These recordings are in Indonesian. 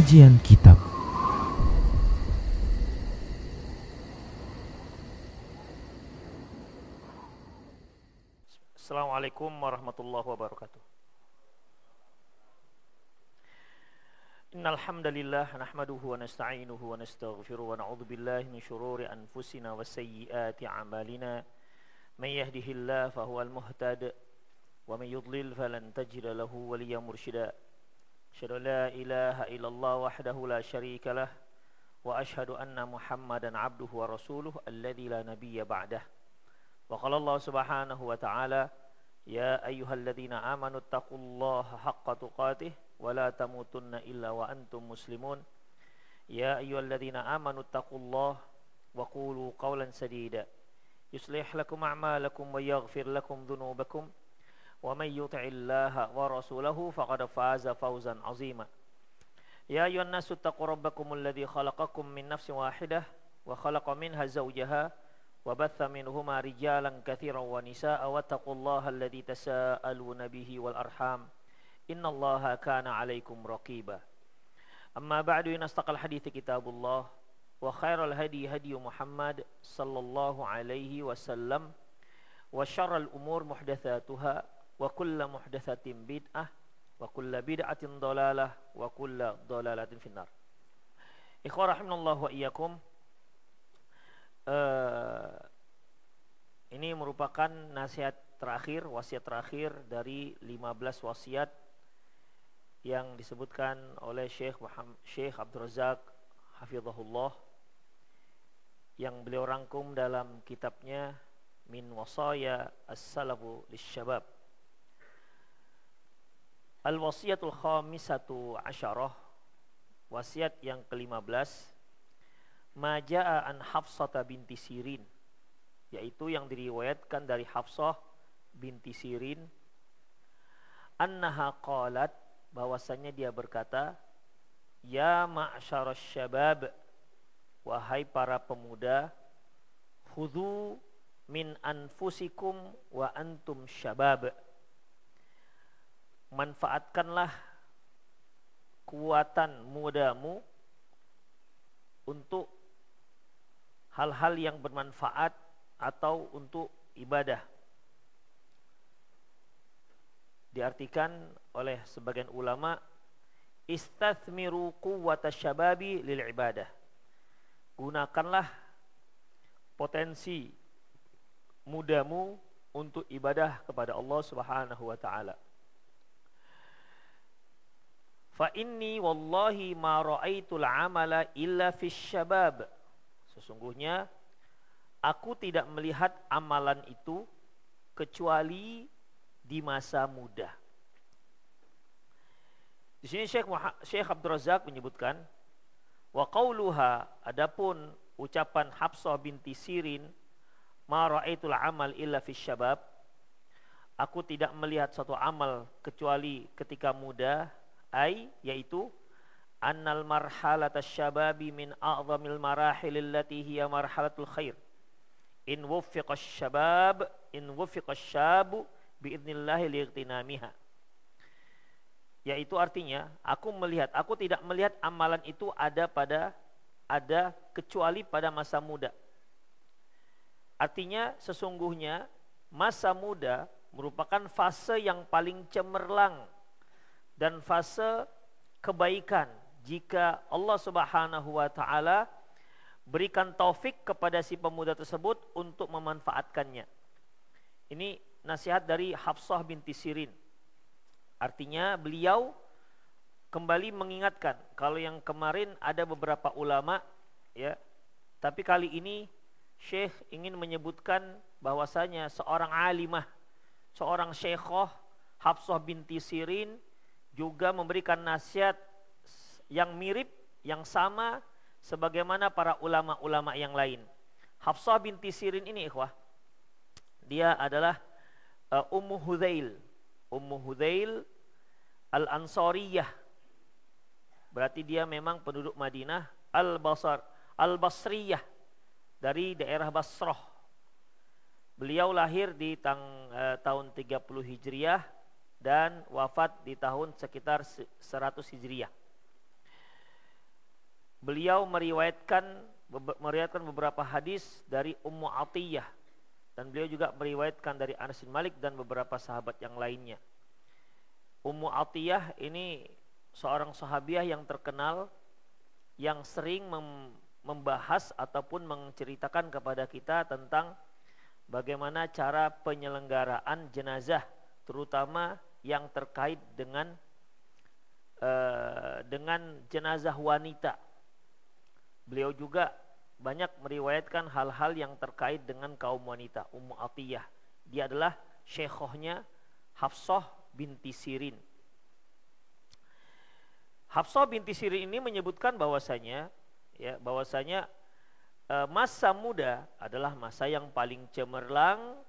Kajian Kitab. Assalamualaikum warahmatullahi wabarakatuh. Innal hamdalillah nahmaduhu wa nasta'inuhu wa nastaghfiruh wa na'udzu billahi min shururi anfusina wa sayyiati a'malina. May yahdihillahu fahuwal muhtadi wa may yudlil falan tajida lahu waliyyan mursyida. Asyhadu an la ilaha illallah wahdahu la syarika lah wa asyhadu anna Muhammadan 'abduhu wa rasuluhu alladzi la nabiyya ba'dah. Wa qala Allah subhanahu wa ta'ala ya ayyuhalladzina amanu taqullaha haqqa tuqatih wa la tamutunna illa wa antum muslimun. Ya ayyuhalladzina amanu taqullaha wa qulu qawlan sadida yuslih lakum a'malakum wa yaghfir lakum dhunubakum wa may yuti'illaha wa rasulahu faqad faza fawzan 'azima. Ya ayyuhan nasu taqu rabbakumul ladzi khalaqakum min nafsin wahidah wa khalaqa minha zawjaha wa batha minhuma rijalan katsiran wa nisaa'a wattaqullaha alladzi tasaaluna bihi wal arham innallaha kana 'alaikum raqiba. Amma ba'du, inastaqal hadithi kitabullah wa khairal hadi hadi Muhammad sallallahu alaihi wasallam wa syarral umur muhdatsatuha wa kullu muhdatsatin bid'ah wa kullu bid'atin dhalalah wa kullu dhalalatin finnar. Ikhwah rahimanallahu wa iyyakum. Ini merupakan nasihat terakhir, wasiat terakhir dari 15 wasiat yang disebutkan oleh Syekh Abdul Razak hafizahullah, yang beliau rangkum dalam kitabnya Min Wasaya As-Salafu Lisyabab. Al-Wasiyatul Khamisatu Asyarah, wasiat yang ke-15, Maja'a an Hafsata binti Sirin, yaitu yang diriwayatkan dari Hafsah binti Sirin, annaha qalat, bahwasanya dia berkata, ya ma'syarasy syabab, wahai para pemuda, khudhu min anfusikum wa antum syabab, manfaatkanlah kekuatan mudamu untuk hal-hal yang bermanfaat atau untuk ibadah. Diartikan oleh sebagian ulama, istathmiru quwwata syababi lil ibadah. Gunakanlah potensi mudamu untuk ibadah kepada Allah Subhanahu wa taala. Fa inni wallahi ma ra'aitul amala illa fis syabab. Sesungguhnya aku tidak melihat amalan itu kecuali di masa muda. Di sini Syekh Abdul Razak menyebutkan, wa qauluha, adapun ucapan Hafsah binti Sirin, ma ra'aitul amal illa fis syabab, aku tidak melihat suatu amal kecuali ketika muda, yaitu annal marhalatas syababi min a'zamil marahil allati hiya marhalatul khair in wuffiqash syabu biidnillahi liightinamiha. Yaitu artinya, aku tidak melihat amalan itu ada kecuali pada masa muda. Artinya sesungguhnya masa muda merupakan fase yang paling cemerlang dan fase kebaikan jika Allah Subhanahu wa taala berikan taufik kepada si pemuda tersebut untuk memanfaatkannya. Ini nasihat dari Hafsah binti Sirin. Artinya beliau kembali mengingatkan, kalau yang kemarin ada beberapa ulama ya, tapi kali ini Syekh ingin menyebutkan bahwasanya seorang alimah, seorang syekhah Hafsah binti Sirin juga memberikan nasihat yang mirip, yang sama sebagaimana para ulama-ulama yang lain. Hafsah binti Sirin ini, ikhwah, dia adalah Ummu Hudzail Al-Ansariyah. Berarti dia memang penduduk Madinah, Al-Basriyah, dari daerah Basrah. Beliau lahir di tahun 30 Hijriah dan wafat di tahun sekitar 100 Hijriah. beliau meriwayatkan beberapa hadis dari Ummu Atiyah, dan beliau juga meriwayatkan dari Anas bin Malik dan beberapa sahabat yang lainnya. Ummu Atiyah ini seorang sahabiah yang terkenal, yang sering membahas ataupun menceritakan kepada kita tentang bagaimana cara penyelenggaraan jenazah, terutama yang terkait dengan jenazah wanita. Beliau juga banyak meriwayatkan hal-hal yang terkait dengan kaum wanita. Ummu Atiyah, dia adalah syekhohnya Hafsah binti Sirin. Hafsah binti Sirin ini menyebutkan bahwasanya masa muda adalah masa yang paling cemerlang,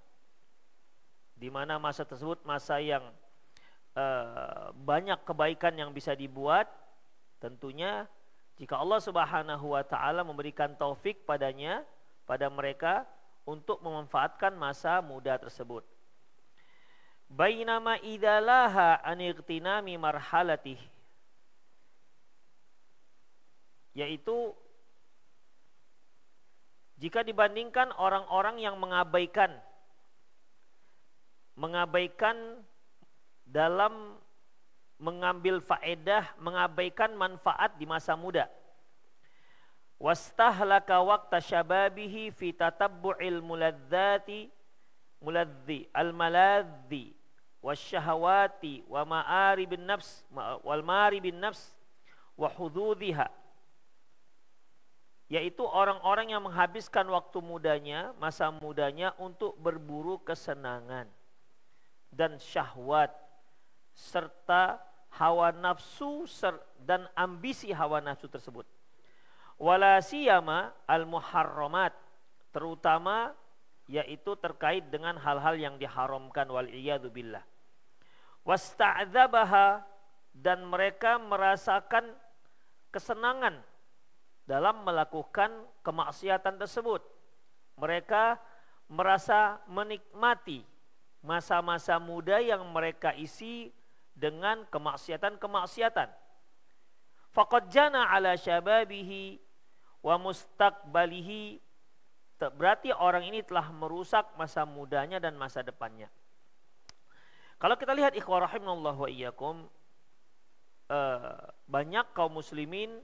di mana masa tersebut masa yang banyak kebaikan yang bisa dibuat. Tentunya jika Allah Subhanahu wa taala memberikan taufik pada mereka untuk memanfaatkan masa muda tersebut. Bainama idalaha an ightinami marhalatih, yaitu jika dibandingkan orang-orang yang mengabaikan dalam mengambil faedah, mengabaikan manfaat di masa muda. Wastahlaka waqta syababihi fi tatabbu'il muladzi al-maladzi wasyahawati wa ma'aribin nafs wal maribin nafs wa hududhiha, yaitu orang-orang yang menghabiskan waktu mudanya, masa mudanya untuk berburu kesenangan dan syahwat serta hawa nafsu dan ambisi hawa nafsu tersebut. Wala siyama al-muharramat, terutama yaitu terkait dengan hal-hal yang diharamkan, wal iyadu billah. Wasta'dzabaha, dan mereka merasakan kesenangan dalam melakukan kemaksiatan tersebut. Mereka merasa menikmati masa-masa muda yang mereka isi dengan kemaksiatan-kemaksiatan. Faqad jana ala syababihi wa mustaqbalihi, berarti orang ini telah merusak masa mudanya dan masa depannya. Kalau kita lihat ikhwah rahimallahu wa iyyakum, banyak kaum muslimin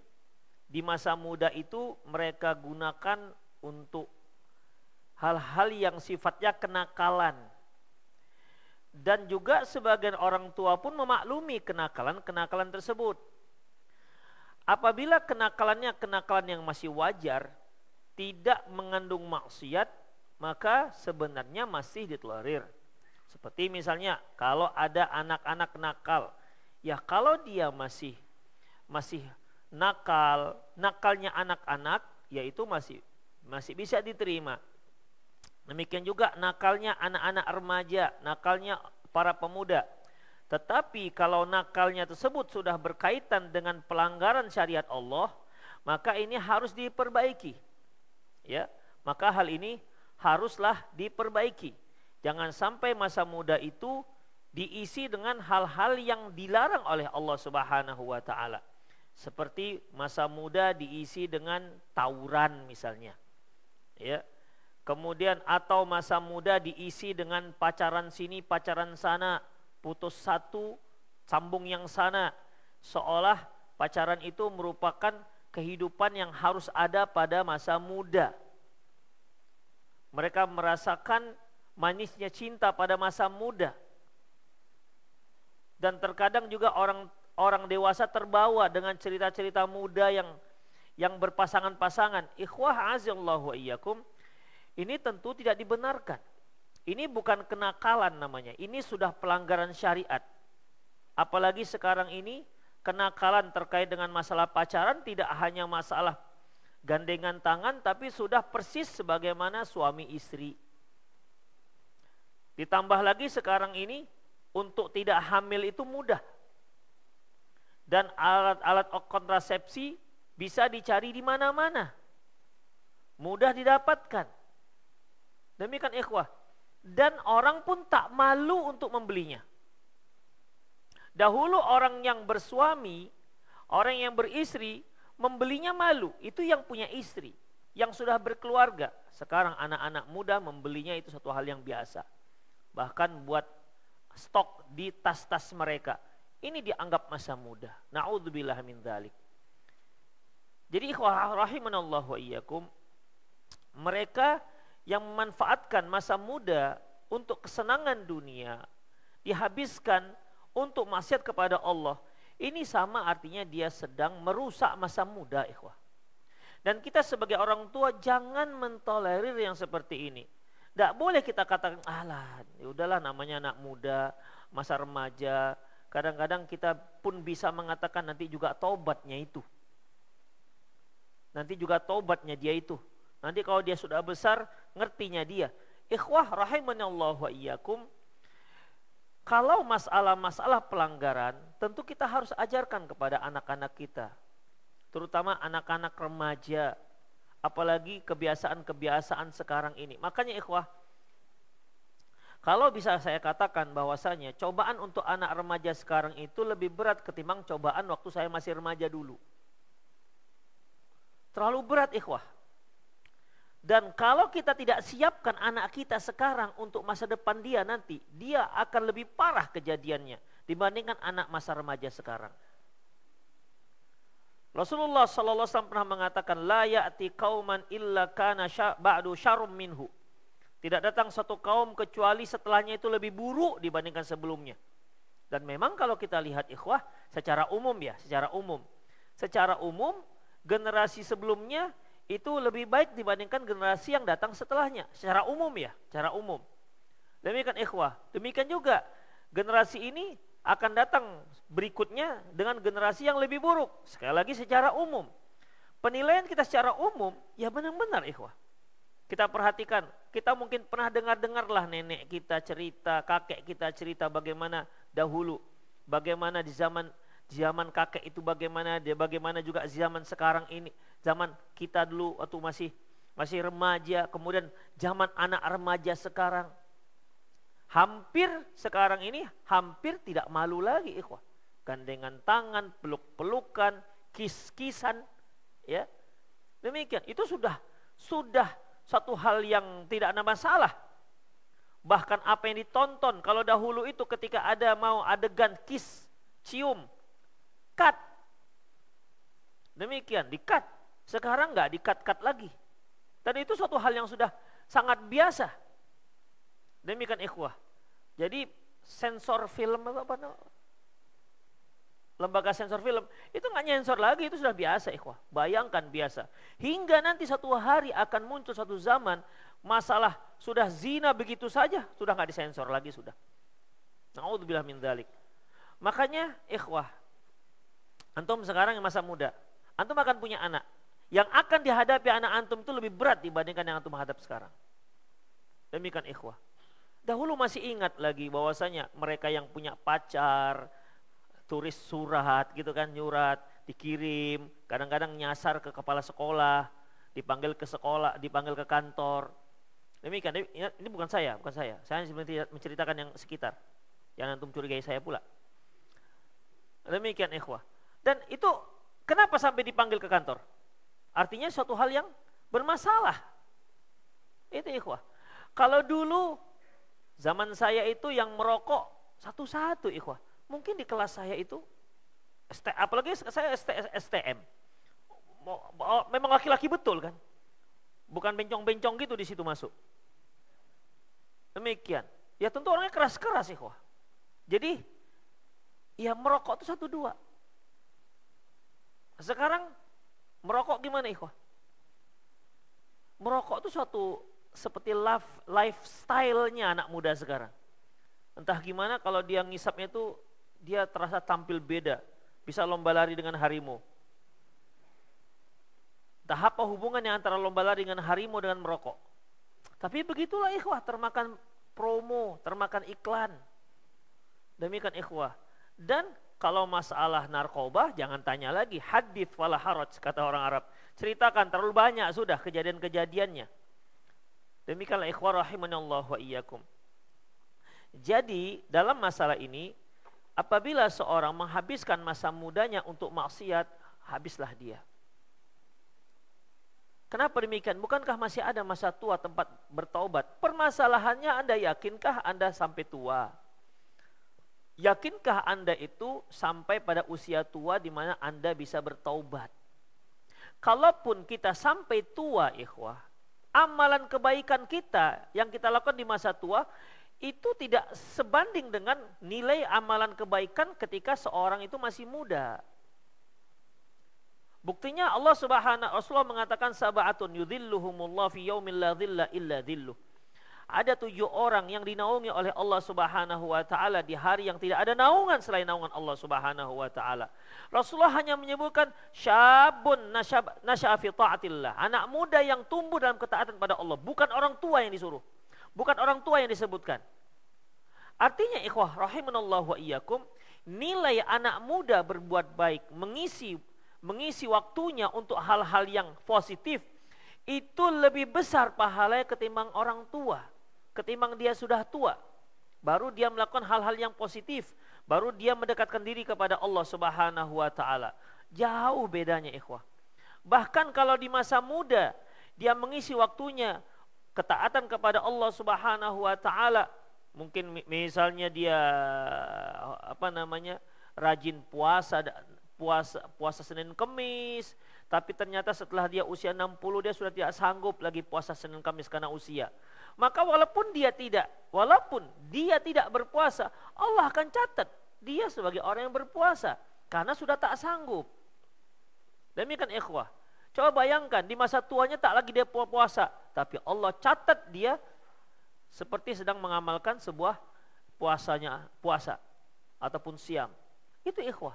di masa muda itu mereka gunakan untuk hal-hal yang sifatnya kenakalan. Dan juga sebagian orang tua pun memaklumi kenakalan tersebut. Apabila kenakalan yang masih wajar, tidak mengandung maksiat, maka sebenarnya masih ditolerir. Seperti misalnya kalau ada anak-anak nakal, ya kalau dia masih nakalnya anak-anak, yaitu masih bisa diterima. Demikian juga nakalnya anak-anak remaja, nakalnya para pemuda. Tetapi kalau nakalnya tersebut sudah berkaitan dengan pelanggaran syariat Allah, maka ini harus diperbaiki. Ya, maka hal ini haruslah diperbaiki. Jangan sampai masa muda itu diisi dengan hal-hal yang dilarang oleh Allah Subhanahu wa taala. Seperti masa muda diisi dengan tawuran misalnya. Ya. Kemudian atau masa muda diisi dengan pacaran sini, pacaran sana, putus satu, sambung yang sana. Seolah pacaran itu merupakan kehidupan yang harus ada pada masa muda. Mereka merasakan manisnya cinta pada masa muda. Dan terkadang juga orang dewasa terbawa dengan cerita-cerita muda yang berpasangan-pasangan. Ikhwah azallahu wa iyyakum, ini tentu tidak dibenarkan. Ini bukan kenakalan namanya. Ini sudah pelanggaran syariat. Apalagi sekarang ini kenakalan terkait dengan masalah pacaran tidak hanya masalah gandengan tangan, tapi sudah persis sebagaimana suami istri. Ditambah lagi sekarang ini untuk tidak hamil itu mudah. Dan alat-alat kontrasepsi bisa dicari di mana-mana. Mudah didapatkan. Demikian ikhwah. Dan orang pun tak malu untuk membelinya. Dahulu orang yang bersuami, orang yang beristri, membelinya malu. Itu yang punya istri, yang sudah berkeluarga. Sekarang anak-anak muda membelinya itu satu hal yang biasa. Bahkan buat stok di tas-tas mereka. Ini dianggap masa muda. Na'udzubillah min dzalik. Jadi ikhwah rahimanallah wa iyyakum, mereka yang memanfaatkan masa muda untuk kesenangan dunia, dihabiskan untuk maksiat kepada Allah. Ini sama artinya dia sedang merusak masa muda, ikhwah. Dan kita sebagai orang tua jangan mentolerir yang seperti ini. Tidak boleh kita katakan, alah, yaudahlah namanya anak muda, masa remaja. Kadang-kadang kita pun bisa mengatakan nanti juga taubatnya itu. Nanti juga taubatnya dia itu. Nanti kalau dia sudah besar, ngertinya dia. Ikhwah rahimanallah wa iyyakum, kalau masalah-masalah pelanggaran, tentu kita harus ajarkan kepada anak-anak kita. Terutama anak-anak remaja. Apalagi kebiasaan-kebiasaan sekarang ini. Makanya ikhwah, kalau bisa saya katakan bahwasanya cobaan untuk anak remaja sekarang itu lebih berat ketimbang cobaan waktu saya masih remaja dulu. Terlalu berat ikhwah. Dan kalau kita tidak siapkan anak kita sekarang untuk masa depan dia nanti, dia akan lebih parah kejadiannya dibandingkan anak masa remaja sekarang. Rasulullah SAW pernah mengatakan, la ya'ti qauman illa kana ba'du syarrum minhu. Tidak datang satu kaum kecuali setelahnya itu lebih buruk dibandingkan sebelumnya. Dan memang kalau kita lihat ikhwah, secara umum generasi sebelumnya itu lebih baik dibandingkan generasi yang datang setelahnya. Secara umum. Demikian ikhwah. Demikian juga generasi ini akan datang berikutnya dengan generasi yang lebih buruk. Sekali lagi secara umum. Penilaian kita secara umum, ya benar-benar ikhwah. Kita perhatikan, kita mungkin pernah dengar lah nenek kita cerita, kakek kita cerita bagaimana dahulu. Bagaimana di zaman kakek itu bagaimana juga zaman sekarang ini. Zaman kita dulu waktu masih remaja, kemudian zaman anak remaja sekarang. Hampir sekarang ini hampir tidak malu lagi ikhwah. Gandengan tangan, peluk-pelukan, kis-kisan, ya. Demikian, itu sudah satu hal yang tidak ada masalah. Bahkan apa yang ditonton, kalau dahulu itu ketika ada mau adegan kiss, cium, cut. Demikian, di-cut. Sekarang enggak di-cut-cut lagi. Dan itu suatu hal yang sudah sangat biasa. Demikian ikhwah. Jadi sensor film lembaga sensor film itu nggak nyensor lagi, itu sudah biasa ikhwah. Bayangkan biasa. Hingga nanti satu hari akan muncul satu zaman masalah sudah zina begitu saja sudah nggak disensor lagi sudah. Na'udzubillah min dzalik. Makanya ikhwah, antum sekarang yang masa muda, antum akan punya anak. Yang akan dihadapi anak antum itu lebih berat dibandingkan yang antum hadap sekarang. Demikian ikhwah. Dahulu masih ingat lagi bahwasanya mereka yang punya pacar, tulis surat gitu kan, nyurat, dikirim, kadang-kadang nyasar ke kepala sekolah, dipanggil ke sekolah, dipanggil ke kantor. Demikian, ini bukan saya. Saya menceritakan yang sekitar, yang antum curigai saya pula. Demikian ikhwah. Dan itu kenapa sampai dipanggil ke kantor? Artinya suatu hal yang bermasalah. Itu ikhwah. Kalau dulu zaman saya itu yang merokok satu-satu ikhwah. Mungkin di kelas saya itu, apalagi saya STM. Memang laki-laki betul kan. Bukan bencong-bencong gitu di situ masuk. Demikian. Ya tentu orangnya keras-keras ikhwah. Jadi, ya merokok itu 1-2. Sekarang merokok gimana ikhwah? Merokok itu suatu seperti lifestyle-nya anak muda sekarang. Entah gimana kalau dia ngisapnya itu dia terasa tampil beda, bisa lomba lari dengan harimau. Entah apa hubungannya antara lomba lari dengan harimau dengan merokok. Tapi begitulah ikhwah, termakan promo, termakan iklan. Demikian ikhwah. Dan kalau masalah narkoba jangan tanya lagi, hadits wala haraj kata orang Arab. Ceritakan, terlalu banyak sudah kejadian-kejadiannya. Demikianlah ikhwah rahimanallah wa iyyakum. Jadi dalam masalah ini, apabila seorang menghabiskan masa mudanya untuk maksiat, habislah dia. Kenapa demikian? Bukankah masih ada masa tua tempat bertaubat? Permasalahannya Anda yakinkah Anda sampai tua? Yakinkah Anda itu sampai pada usia tua di mana Anda bisa bertaubat? Kalaupun kita sampai tua, ikhwah, amalan kebaikan kita yang kita lakukan di masa tua itu tidak sebanding dengan nilai amalan kebaikan ketika seorang itu masih muda. Buktinya Rasulullah mengatakan sab'atun yudhilluhumullah fi yaumil la dhilla illa dhilluh. Ada 7 orang yang dinaungi oleh Allah Subhanahu wa taala di hari yang tidak ada naungan selain naungan Allah Subhanahu wa taala. Rasulullah hanya menyebutkan syabun nasya'a fi taatillah, anak muda yang tumbuh dalam ketaatan pada Allah, bukan orang tua yang disuruh. Bukan orang tua yang disebutkan. Artinya ikhwah rahimanallahu wa iyyakum, nilai anak muda berbuat baik, mengisi waktunya untuk hal-hal yang positif itu lebih besar pahalanya ketimbang orang tua, ketimbang dia sudah tua. Baru dia melakukan hal-hal yang positif, baru dia mendekatkan diri kepada Allah Subhanahu wa taala. Jauh bedanya ikhwah. Bahkan kalau di masa muda dia mengisi waktunya ketaatan kepada Allah Subhanahu wa taala, mungkin misalnya dia rajin puasa Senin Kemis, tapi ternyata setelah dia usia 60 dia sudah tidak sanggup lagi puasa Senin Kemis karena usia. Maka walaupun dia tidak berpuasa, Allah akan catat dia sebagai orang yang berpuasa karena sudah tak sanggup. Demikian ikhwah. Coba bayangkan di masa tuanya tak lagi dia puasa, tapi Allah catat dia seperti sedang mengamalkan sebuah puasa ataupun siam. Itu ikhwah.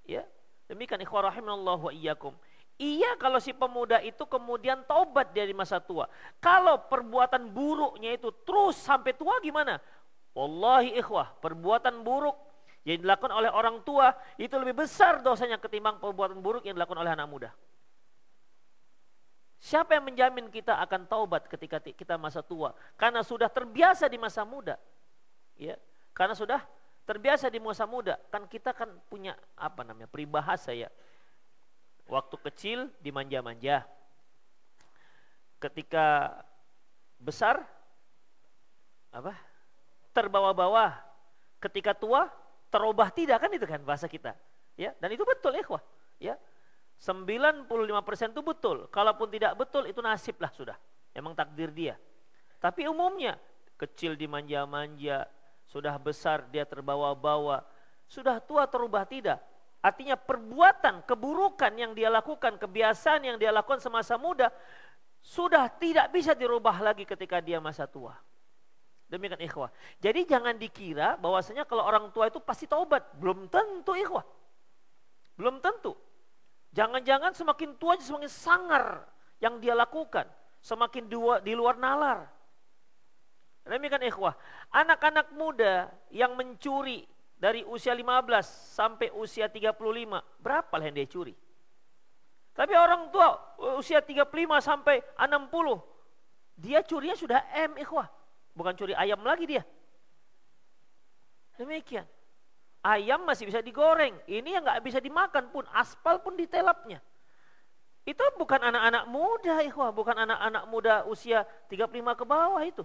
Ya, demikian ikhwah rahimanallahu wa iyyakum. Iya kalau si pemuda itu kemudian taubat dari masa tua. Kalau perbuatan buruknya itu terus sampai tua gimana? Wallahi ikhwah, perbuatan buruk yang dilakukan oleh orang tua itu lebih besar dosanya ketimbang perbuatan buruk yang dilakukan oleh anak muda. Siapa yang menjamin kita akan taubat ketika kita masa tua? Karena sudah terbiasa di masa muda. Ya, karena sudah terbiasa di masa muda, kan kita kan punya peribahasa ya. Waktu kecil dimanja-manja. Ketika besar terbawa-bawa. Ketika tua terubah tidak, kan itu kan bahasa kita. Ya, dan itu betul ikhwah, ya. 95% itu betul. Kalaupun tidak betul itu nasib lah sudah. Emang takdir dia. Tapi umumnya kecil dimanja-manja, sudah besar dia terbawa-bawa, sudah tua terubah tidak. Artinya perbuatan keburukan yang dia lakukan, kebiasaan yang dia lakukan semasa muda sudah tidak bisa dirubah lagi ketika dia masa tua. Demikian ikhwah. Jadi jangan dikira bahwasanya kalau orang tua itu pasti taubat. Belum tentu ikhwah. Belum tentu. Jangan-jangan semakin tua semakin sangar yang dia lakukan, semakin di luar nalar. Demikian ikhwah, anak-anak muda yang mencuri dari usia 15 sampai usia 35, berapa lah yang dia curi? Tapi orang tua usia 35 sampai 60, dia curinya sudah ikhwah, bukan curi ayam lagi dia. Demikian. Ayam masih bisa digoreng, ini yang nggak bisa dimakan pun, aspal pun ditelapnya. Itu bukan anak-anak muda ikhwah, bukan anak-anak muda usia 35 ke bawah itu.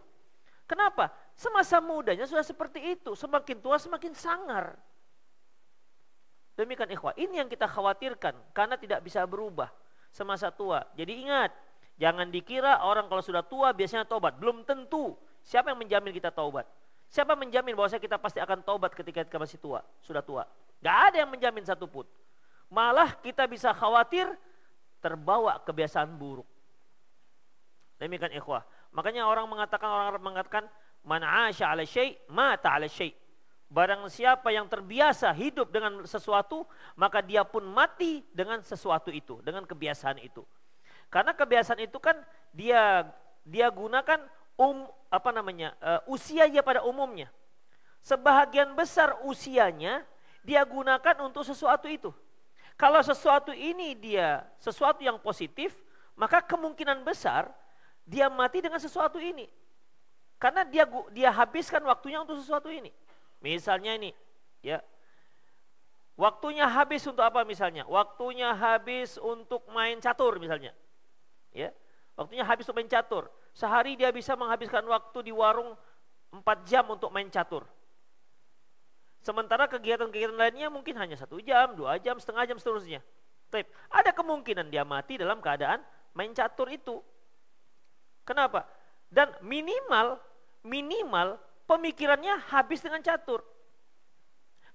Kenapa? Semasa mudanya sudah seperti itu, semakin tua semakin sangar. Demikian ikhwah, ini yang kita khawatirkan karena tidak bisa berubah semasa tua. Jadi ingat, jangan dikira orang kalau sudah tua biasanya taubat. Belum tentu. Siapa yang menjamin kita taubat? Siapa menjamin bahwa kita pasti akan taubat ketika kita masih tua, sudah tua? Gak ada yang menjamin satupun. Malah kita bisa khawatir terbawa kebiasaan buruk. Demikian ikhwah. Makanya orang mengatakan man 'asha 'ala syai' mata 'ala syai'. Barang siapa yang terbiasa hidup dengan sesuatu, maka dia pun mati dengan sesuatu itu, dengan kebiasaan itu. Karena kebiasaan itu kan dia gunakan usianya pada umumnya. Sebahagian besar usianya dia gunakan untuk sesuatu itu. Kalau sesuatu ini dia sesuatu yang positif, maka kemungkinan besar dia mati dengan sesuatu ini. Karena dia habiskan waktunya untuk sesuatu ini. Misalnya ini, ya. Waktunya habis untuk apa misalnya? Waktunya habis untuk main catur misalnya. ya. Waktunya habis untuk main catur. Sehari dia bisa menghabiskan waktu di warung 4 jam untuk main catur. Sementara kegiatan-kegiatan lainnya mungkin hanya 1 jam, 2 jam, setengah jam, seterusnya. Tapi ada kemungkinan dia mati dalam keadaan main catur itu. Kenapa? Dan minimal pemikirannya habis dengan catur.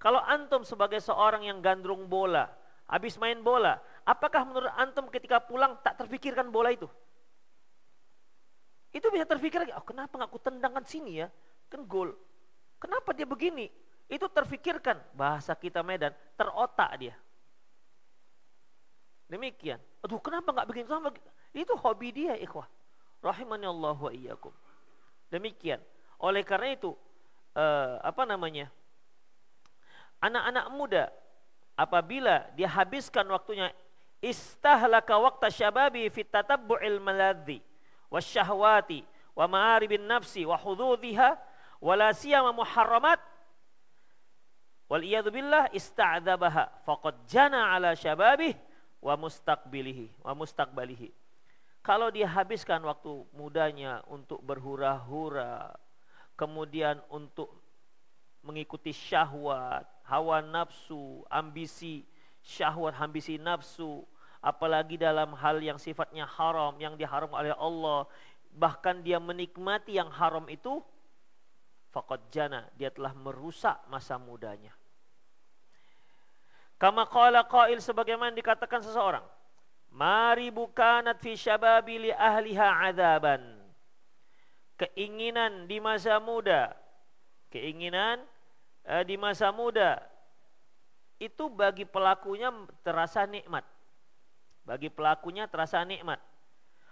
Kalau antum sebagai seorang yang gandrung bola, habis main bola, apakah menurut antum ketika pulang tak terfikirkan bola itu? Itu bisa terfikir lagi, oh kenapa nggak aku tendangkan sini ya? Kan gol. Kenapa dia begini? Itu terfikirkan, bahasa kita Medan, terotak dia. Demikian. Aduh, kenapa nggak begini? Itu hobi dia, ikhwah. Rahimani Allah wa iyyakum. Demikian. Oleh karena itu, anak-anak muda apabila dia habiskan waktunya istahlaka waqta syababi fit tatabbu'il maladhi wasyahwati wa ma'aribin nafsi wa hududhiha wala siyama muharramat wal iyadu billah ista'dzabaha faqad jana ala syababih wa mustaqbalihi. Kalau dia habiskan waktu mudanya untuk berhura-hura, kemudian untuk mengikuti syahwat, hawa nafsu, ambisi syahwat, ambisi nafsu, apalagi dalam hal yang sifatnya haram, yang diharam oleh Allah, bahkan dia menikmati yang haram itu, faqad jana, dia telah merusak masa mudanya. Kama qala qail, sebagaimana dikatakan seseorang, mari bukanat fi syababi li ahliha adzaban. Keinginan di masa muda, di masa muda itu bagi pelakunya terasa nikmat. Bagi pelakunya terasa nikmat.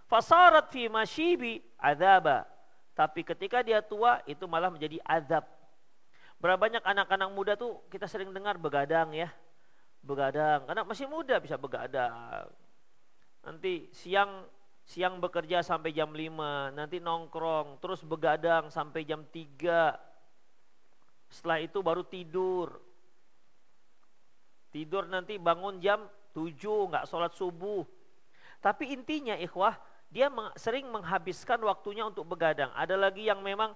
Fasarat fi masyibi adzaba. Tapi ketika dia tua itu malah menjadi azab. Berapa banyak anak-anak muda tuh kita sering dengar begadang ya. Begadang, karena masih muda bisa begadang. Nanti siang bekerja sampai jam 5, nanti nongkrong, terus begadang sampai jam 3. Setelah itu baru tidur. Tidur nanti bangun jam 7, nggak sholat subuh. Tapi intinya ikhwah, dia sering menghabiskan waktunya untuk begadang. Ada lagi yang memang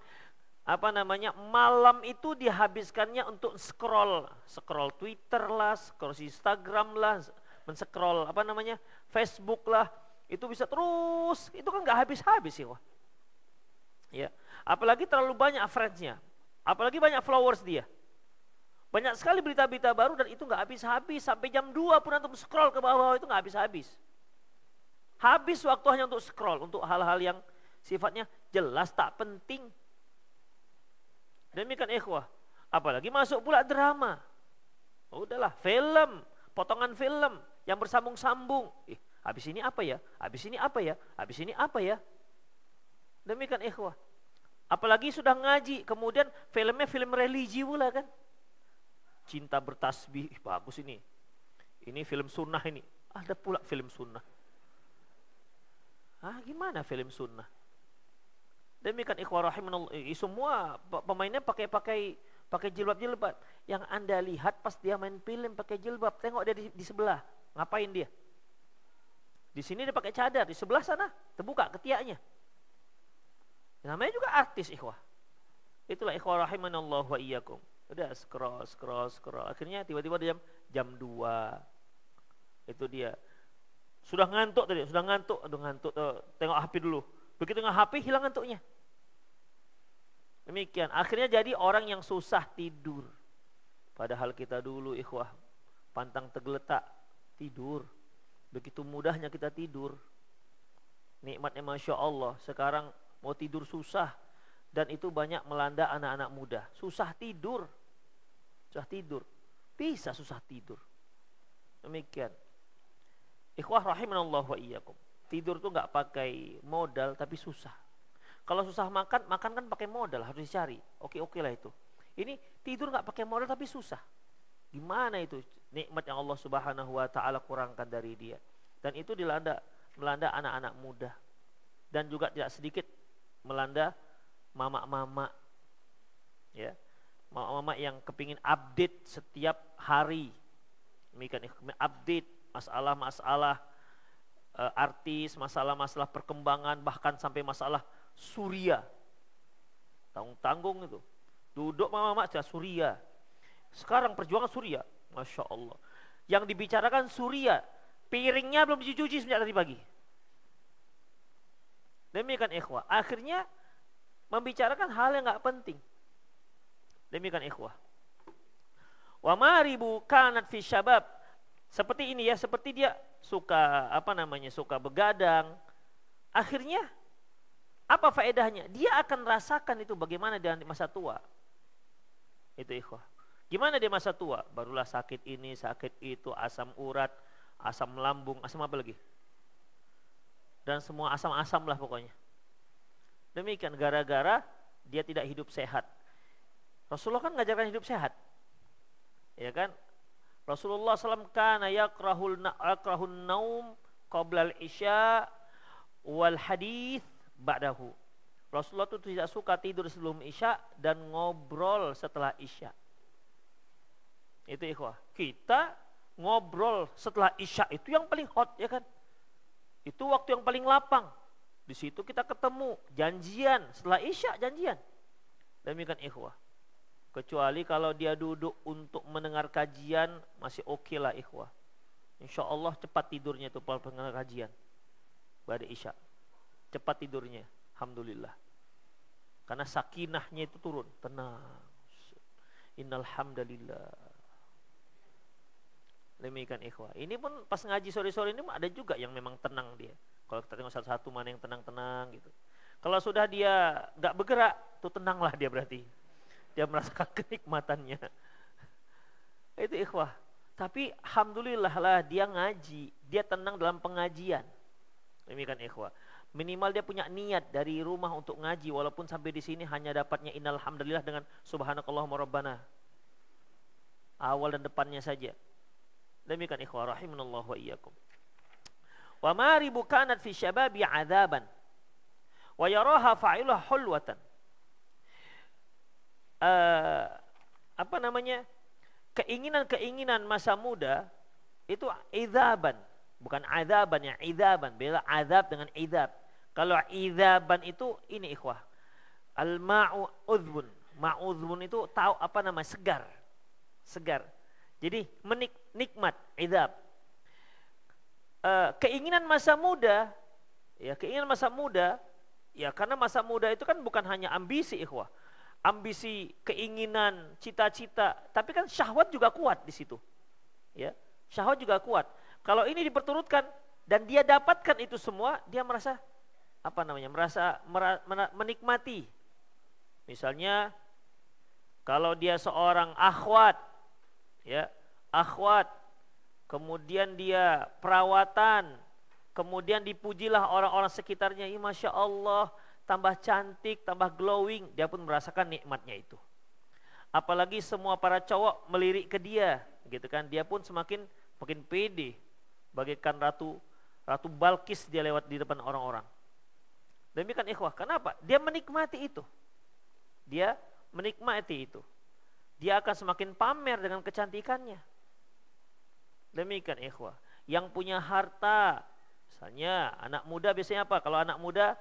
malam itu dihabiskannya untuk scroll Twitter lah, scroll Instagram lah, men-scroll Facebook lah. Itu bisa terus, itu kan nggak habis-habis ikhwah. Ya, apalagi terlalu banyak friends-nya. Apalagi banyak followers dia. Banyak sekali berita-berita baru dan itu nggak habis-habis. Sampai jam 2 pun untuk scroll ke bawah itu nggak habis-habis. Habis waktu hanya untuk scroll, untuk hal-hal yang sifatnya jelas tak penting. Demikian ikhwah. Apalagi masuk pula drama. Oh, udahlah, film, potongan film yang bersambung-sambung. Habis ini apa ya? Habis ini apa ya? Habis ini apa ya? Demikian ikhwah. Apalagi sudah ngaji, kemudian filmnya film religi pula kan. Cinta bertasbih, bagus ini. Ini film sunnah ini. Ada pula film sunnah. Gimana film sunnah? Demikian ikhwah rahimanallah, semua pemainnya pakai jilbab. Yang Anda lihat pas dia main film pakai jilbab, tengok dia di sebelah. Ngapain dia? Di sini dia pakai cadar, di sebelah sana terbuka ketiaknya. Namanya juga artis ikhwah. Itulah ikhwah rahimanallah wa iyyakum. Udah scroll. Akhirnya tiba-tiba jam 2. Itu dia. Sudah ngantuk tadi, Aduh ngantuk, tengok HP dulu. Begitu nggak HP hilang ngantuknya. Demikian. Akhirnya jadi orang yang susah tidur. Padahal kita dulu ikhwah pantang tergeletak tidur. Begitu mudahnya kita tidur. Nikmatnya Masya Allah. Sekarang mau tidur susah. Dan itu banyak melanda anak-anak muda. Susah tidur. Bisa susah tidur. Demikian. Ikhwah rahimanallah wa iyyakum. Tidur tuh nggak pakai modal tapi susah. Kalau susah makan kan pakai modal, harus dicari. Oke lah itu. Ini tidur nggak pakai modal tapi susah. Gimana itu nikmat yang Allah Subhanahu wa taala kurangkan dari dia. Dan itu melanda anak-anak muda. Dan juga tidak sedikit melanda mama-mama. Ya. Mama-mama yang kepingin update setiap hari. Demikian update masalah-masalah artis, masalah-masalah perkembangan, bahkan sampai masalah Suria. Tanggung-tanggung itu. Duduk mama-mama Suria. Sekarang perjuangan Suria. Masya Allah. Yang dibicarakan Suria. Piringnya belum dicuci sejak tadi pagi. Demikian ikhwah. Akhirnya membicarakan hal yang gak penting. Demikian ikhwah. Wa maribu kanat fi syabab. Seperti ini ya, seperti dia suka suka begadang. Akhirnya apa faedahnya? Dia akan rasakan itu bagaimana dia di masa tua. Itu ikhwah. Gimana dia masa tua? Barulah sakit ini, sakit itu, asam urat, asam lambung, asam apa lagi? Dan semua asam-asam lah pokoknya. Demikian gara-gara dia tidak hidup sehat. Rasulullah kan ngajarkan hidup sehat. Ya kan? Rasulullah SAW kana yakrahun naum qabla al-isya wal hadith ba'dahu. Rasulullah itu tidak suka tidur sebelum isya dan ngobrol setelah isya. Itu ikhwah. Kita ngobrol setelah isya itu yang paling hot ya kan? Itu waktu yang paling lapang. Di situ kita ketemu, janjian setelah isya janjian. Demikian ikhwah. Kecuali kalau dia duduk untuk mendengar kajian masih oke lah ikhwah. Insya Allah cepat tidurnya itu pendengar kajian pada isya. Cepat tidurnya, alhamdulillah. Karena sakinahnya itu turun, tenang. Innal hamdalillah. Demikian ikhwah. Ini pun pas ngaji sore-sore ini ada juga yang memang tenang dia. Kalau kita tengok satu-satu mana yang tenang-tenang gitu. Kalau sudah dia nggak bergerak, tuh tenanglah dia berarti. Dia merasakan kenikmatannya. Itu ikhwah. Tapi alhamdulillah lah dia ngaji, dia tenang dalam pengajian. Demikian ikhwah. Minimal dia punya niat dari rumah untuk ngaji, walaupun sampai di sini hanya dapatnya innal hamdalillah dengan subhanakallahumma rabbana. Awal dan depannya saja. Demikian ikhwah rahimanallahu wa iyyakum. Wa maribu kanat fi syababi adzaban wa yaraha fa'iluha hulwatan. Keinginan-keinginan masa muda itu idzaban, bukan adzaban ya, idzaban. Beda azab dengan idzab. Kalau idzaban itu ini ikhwah. Al-ma'u udhbun. Ma'udhbun itu tahu segar. Segar. Jadi nikmat, idzab. Keinginan masa muda, ya keinginan masa muda, ya karena masa muda itu kan bukan hanya ambisi ikhwah. Ambisi, keinginan, cita-cita, tapi kan syahwat juga kuat di situ. Ya, syahwat juga kuat. Kalau ini diperturutkan dan dia dapatkan itu semua, dia merasa menikmati. Misalnya kalau dia seorang akhwat, ya, akhwat, kemudian dia perawatan, kemudian dipujilah orang-orang sekitarnya, ya Masya Allah, tambah cantik, tambah glowing, dia pun merasakan nikmatnya itu. Apalagi semua para cowok melirik ke dia, gitu kan? Dia pun semakin pede, bagaikan ratu Balkis dia lewat di depan orang-orang. Demikian ikhwah. Kenapa? Dia menikmati itu. Dia menikmati itu. Dia akan semakin pamer dengan kecantikannya. Demikian ikhwah. Yang punya harta, misalnya anak muda biasanya apa? Kalau anak muda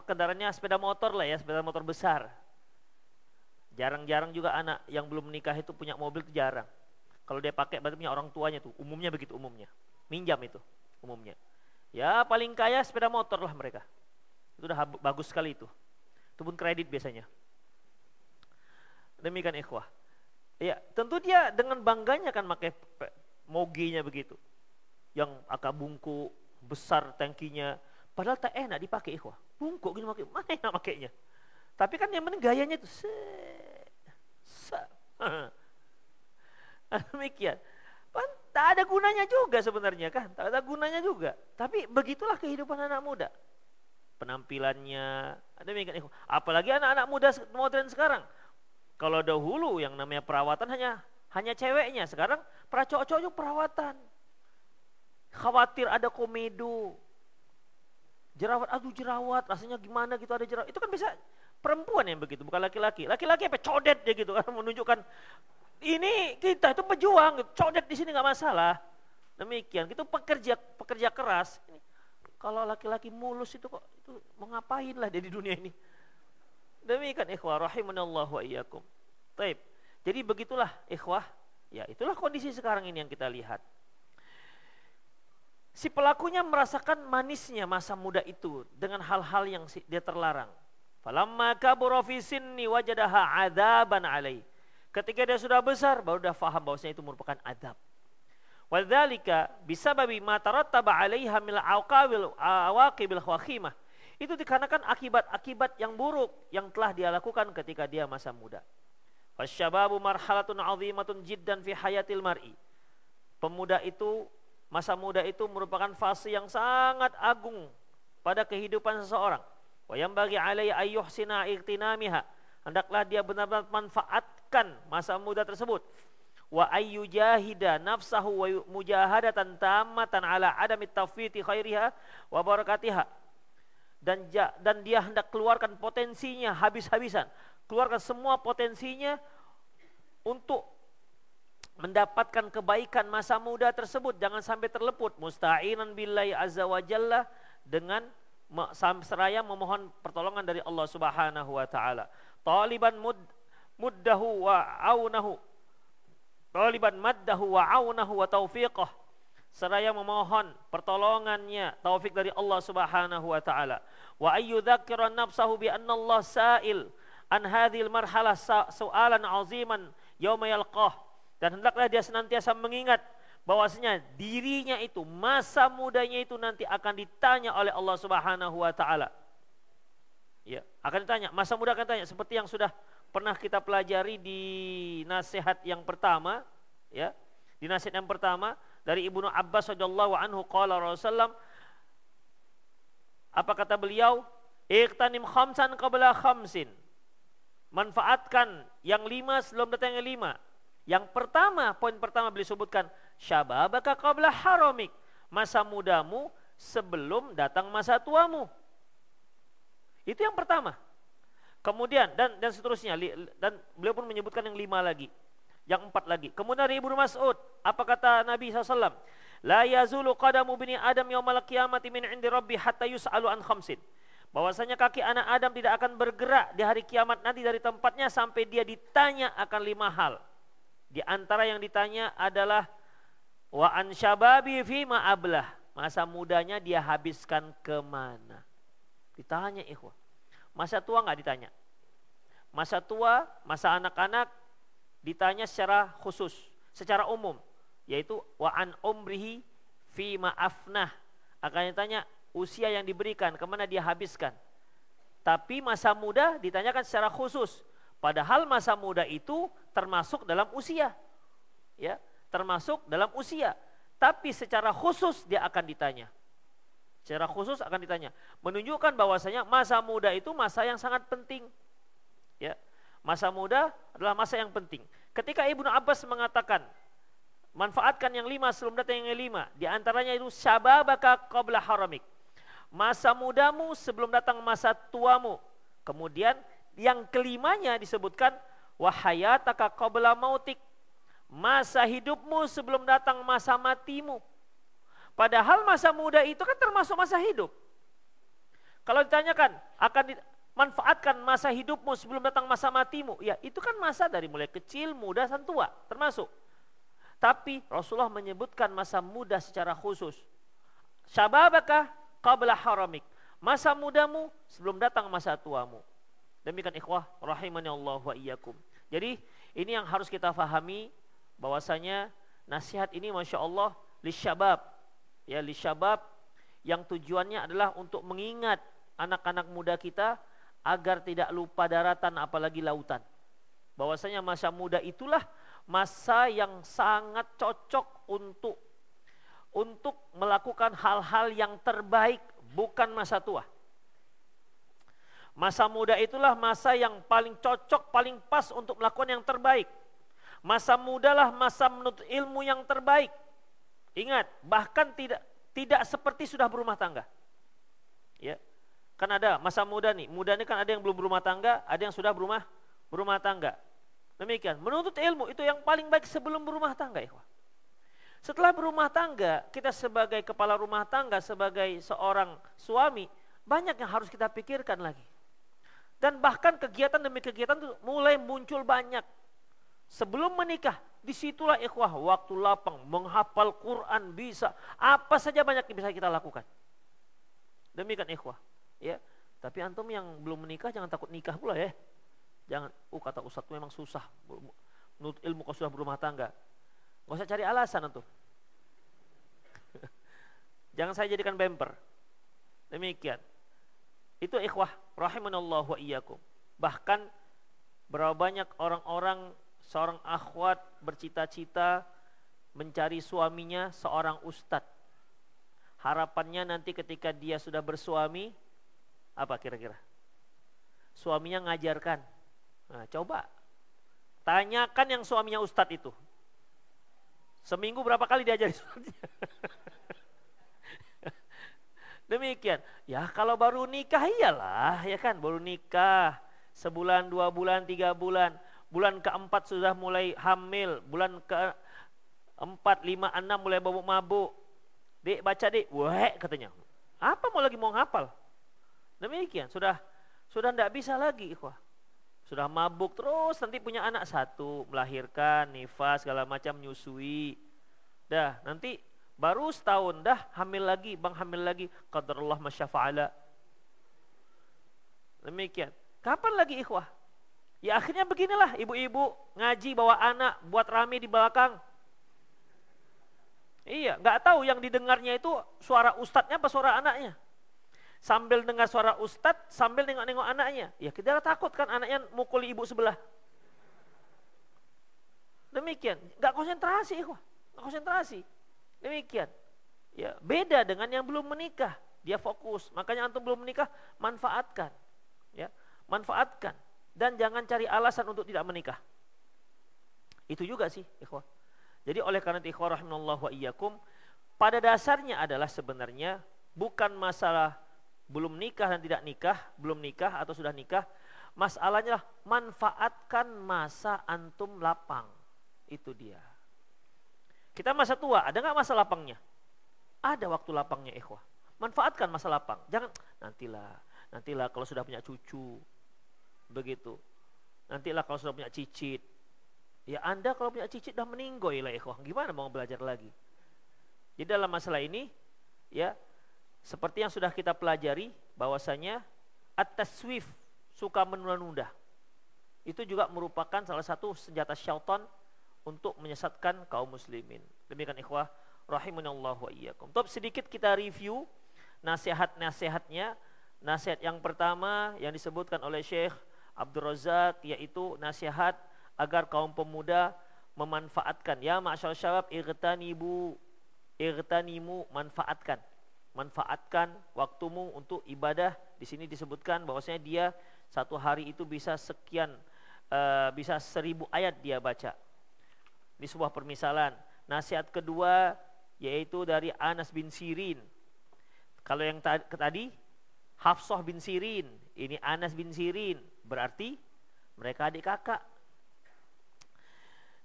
kendaraannya sepeda motor lah ya, sepeda motor besar. Jarang-jarang juga anak yang belum menikah itu punya mobil, itu jarang. Kalau dia pakai berarti punya orang tuanya tuh, umumnya begitu umumnya. Minjam itu umumnya. Ya paling kaya sepeda motor lah mereka. Itu udah bagus sekali itu. Itu pun kredit biasanya. Demikian ikhwah. Ya tentu dia dengan bangganya kan pakai moginya begitu. Yang akabungku, besar tangkinya. Padahal tak enak dipakai ikhwah. Bungkuk gini pakai, mana enak pakainya. Tapi kan yang penting gayanya itu demikian. Tak ada gunanya juga sebenarnya kan. Tak ada gunanya juga. Tapi begitulah kehidupan anak muda. Penampilannya, demikian ikhwah. Apalagi anak-anak muda modern sekarang. Kalau dahulu yang namanya perawatan hanya ceweknya. Sekarang para cowok-cowok juga perawatan. Khawatir ada komedo. Jerawat, rasanya gimana gitu ada jerawat. Itu kan bisa perempuan yang begitu, bukan laki-laki. Laki-laki apa codet dia gitu kan, menunjukkan ini kita itu pejuang, codet di sini nggak masalah. Demikian, itu pekerja keras. Kalau laki-laki mulus itu kok itu mau ngapain lah dia di dunia ini. Demikian ikhwah rahimanallahu wa iyyakum. Baik. Jadi begitulah ikhwah, ya itulah kondisi sekarang ini yang kita lihat. Si pelakunya merasakan manisnya masa muda itu dengan hal-hal yang dia terlarang. Falamma kabura fi sinni wajadaha adzaban alai. Ketika dia sudah besar baru dia faham bahwasanya itu merupakan azab. Wadzalika bisababi ma tarattaba 'alaiha min awaqibil khawkhimah. Itu dikarenakan akibat-akibat yang buruk yang telah dia lakukan ketika dia masa muda. Fasyababu marhalatun 'azimatun jiddan fi hayatil mar'i. Pemuda itu, masa muda itu merupakan fase yang sangat agung pada kehidupan seseorang. Wa yambaghi 'alaihi ayyuhsina igtinamiha. Hendaklah dia benar-benar manfaatkan masa muda tersebut. Wa ayyujahida nafsahu wa mujahadatan tammatan ala adami tafwiti khairiha wa barakatiha. Dan dia hendak keluarkan potensinya habis-habisan. Keluarkan semua potensinya untuk mendapatkan kebaikan masa muda tersebut. Jangan sampai terleput. Musta'inan billahi azza wa jalla, dengan seraya memohon pertolongan dari Allah Subhanahu wa taala. Taliban muddahu wa aunahu. Taliban maddahu wa aunahu wa taufiqah. Seraya memohon pertolongannya, taufik dari Allah Subhanahu wa taala. Wa ayyudzakkira nafsahu bi anna Allah sa'il an hadhil marhalah su'alan 'aziman yauma yalqah. Dan hendaklah dia senantiasa mengingat bahwasanya dirinya itu, masa mudanya itu nanti akan ditanya oleh Allah Subhanahu wa taala. Ya, akan ditanya, masa muda akan ditanya seperti yang sudah pernah kita pelajari di nasihat yang pertama, ya. Di nasihat yang pertama dari Ibnu Abbas radhiyallahu anhu qala Rasulullah, apa kata beliau? Iqtanim khamsan qabla khamsin. Manfaatkan yang 5 sebelum datang yang 5. Yang pertama, poin pertama beliau sebutkan syababaka qabla haramik. Masa mudamu sebelum datang masa tuamu. Itu yang pertama. Kemudian dan seterusnya, dan beliau pun menyebutkan yang 5 lagi, yang 4 lagi. Kemudian dari Ibnu Mas'ud, apa kata Nabi SAW? La yazulu qadamu bini Adam yaumal qiyamati min indi rabbi hatta yus'alu an khamsin. Bahwasanya kaki anak Adam tidak akan bergerak di hari kiamat nanti dari tempatnya sampai dia ditanya akan 5 hal. Di antara yang ditanya adalah wa an syababi fi ma ablah. Masa mudanya dia habiskan kemana? Ditanya ikhwah. Masa tua enggak ditanya. Masa tua, masa anak-anak ditanya secara khusus, secara umum, yaitu wa an umrihi fi ma afnah. Akan ditanya usia yang diberikan, kemana dia habiskan. Tapi masa muda ditanyakan secara khusus. Padahal masa muda itu termasuk dalam usia. Ya, termasuk dalam usia. Tapi secara khusus dia akan ditanya. Secara khusus akan ditanya. Menunjukkan bahwasanya masa muda itu masa yang sangat penting. Ya. Masa muda adalah masa yang penting. Ketika Ibnu Abbas mengatakan manfaatkan yang 5 sebelum datang yang 5, di antaranya itu syababaka qabla haramik. Masa mudamu sebelum datang masa tuamu. Kemudian yang kelimanya disebutkan wahayataka qabla mautik. Masa hidupmu sebelum datang masa matimu. Padahal masa muda itu kan termasuk masa hidup. Kalau ditanyakan akan manfaatkan masa hidupmu sebelum datang masa matimu, ya itu kan masa dari mulai kecil, muda, sampai tua, termasuk. Tapi Rasulullah menyebutkan masa muda secara khusus. Syababaka qabla haramik. Masa mudamu sebelum datang masa tuamu. Demikian ikhwah rahimani Allah wa iyyakum. Jadi ini yang harus kita fahami, bahwasanya nasihat ini Masya Allah lisyabab. Ya, lisyabab, yang tujuannya adalah untuk mengingat anak-anak muda kita agar tidak lupa daratan apalagi lautan. Bahwasanya masa muda itulah masa yang sangat cocok untuk melakukan hal-hal yang terbaik, bukan masa tua. Masa muda itulah masa yang paling cocok, paling pas untuk melakukan yang terbaik. Masa mudalah masa menuntut ilmu yang terbaik. Ingat, bahkan tidak seperti sudah berumah tangga. Ya. Kan ada masa muda nih. Muda ini kan ada yang belum berumah tangga, ada yang sudah berumah tangga. Demikian. Menuntut ilmu itu yang paling baik sebelum berumah tangga, ikhwah. Setelah berumah tangga, kita sebagai kepala rumah tangga, sebagai seorang suami, banyak yang harus kita pikirkan lagi. Dan bahkan kegiatan demi kegiatan itu mulai muncul banyak. Sebelum menikah, disitulah ikhwah waktu lapang, menghafal Quran bisa, apa saja banyak yang bisa kita lakukan. Demikian ikhwah. Ya, tapi antum yang belum menikah jangan takut nikah pula ya. Jangan, kata Ustadz itu memang susah. Menurut ilmu kau sudah berumah tangga. Gak usah cari alasan antum. Jangan saya jadikan bemper. Demikian. Itu ikhwah rahimanallahu wa iyyakum. Bahkan berapa banyak orang-orang, seorang akhwat bercita-cita mencari suaminya seorang ustadz. Harapannya nanti ketika dia sudah bersuami, apa kira-kira? Suaminya ngajarkan. Nah, coba tanyakan yang suaminya ustadz itu. Seminggu berapa kali diajari sholatnya? Demikian. Ya kalau baru nikah iyalah, ya kan, baru nikah. Sebulan, 2 bulan, 3 bulan. Bulan keempat sudah mulai hamil. Bulan keempat, 5, 6 mulai mabuk-mabuk. Dek baca dek, weh katanya. Apa mau lagi mau ngapal? Demikian, sudah tidak bisa lagi ikhwah. Sudah mabuk terus, nanti punya anak 1, melahirkan, nifas, segala macam, nyusui. Dah, nanti baru setahun, dah hamil lagi, hamil lagi. Qadarullah masyafa'ala. Demikian. Kapan lagi ikhwah? Ya akhirnya beginilah, ibu-ibu ngaji bawa anak, buat rame di belakang. Iya, nggak tahu yang didengarnya itu suara ustadznya apa suara anaknya. Sambil dengar suara ustadz, sambil nengok-nengok anaknya. Ya kita takut kan anaknya mukuli ibu sebelah. Demikian, nggak konsentrasi, nggak konsentrasi. Demikian. Ya beda dengan yang belum menikah, dia fokus. Makanya antum belum menikah, manfaatkan, ya manfaatkan dan jangan cari alasan untuk tidak menikah. Itu juga sih, ikhwah. Jadi oleh karena itu ikhwah rahimanallahu wa iyyakum, pada dasarnya adalah sebenarnya bukan masalah belum nikah dan tidak nikah, belum nikah atau sudah nikah. Masalahnya adalah manfaatkan masa antum lapang. Itu dia. Kita masa tua, ada nggak masa lapangnya? Ada waktu lapangnya ikhwah. Manfaatkan masa lapang. Jangan nantilah kalau sudah punya cucu. Begitu. Nantilah kalau sudah punya cicit. Ya Anda kalau punya cicit udah meninggoy lah ikhwah. Gimana mau belajar lagi? Jadi dalam masalah ini ya seperti yang sudah kita pelajari bahwasanya at-taswif, suka menunda-nunda. Itu juga merupakan salah satu senjata syaitan untuk menyesatkan kaum muslimin. Demikian ikhwah rahimanallahu wa iyyakum. Top sedikit kita review nasihat-nasihatnya. Nasihat yang pertama yang disebutkan oleh Syekh Abdul Razak yaitu nasihat agar kaum pemuda memanfaatkan, ya ma'asyar syabab ightanimu, manfaatkan waktumu untuk ibadah. Di sini disebutkan bahwasanya dia satu hari itu bisa sekian, bisa 1000 ayat dia baca. Ini sebuah permisalan. Nasihat kedua yaitu dari Anas bin Sirin. Kalau yang tadi Hafsah bin Sirin, ini Anas bin Sirin, berarti mereka adik kakak.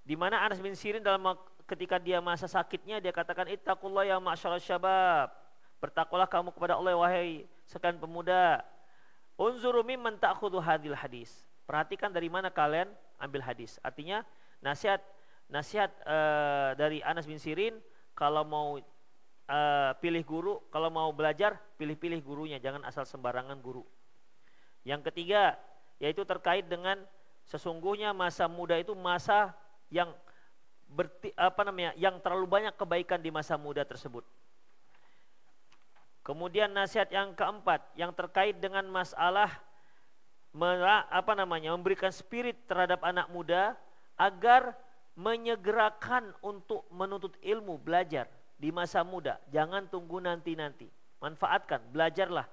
Di mana Anas bin Sirin ketika dia masa sakitnya dia katakan ittaqullah ya ma'syarasy syabab. Bertakwalah kamu kepada Allah wahai sekalian pemuda. Unzuru mimman ta'khudhu hadil hadis. Perhatikan dari mana kalian ambil hadis. Artinya nasihat dari Anas bin Sirin, kalau mau pilih guru, kalau mau belajar pilih-pilih gurunya, jangan asal sembarangan guru. Yang ketiga yaitu terkait dengan sesungguhnya masa muda itu masa yang yang terlalu banyak kebaikan di masa muda tersebut. Kemudian nasihat yang keempat yang terkait dengan masalah memberikan spirit terhadap anak muda agar menyegerakan untuk menuntut ilmu, belajar di masa muda. Jangan tunggu nanti-nanti. Manfaatkan, belajarlah.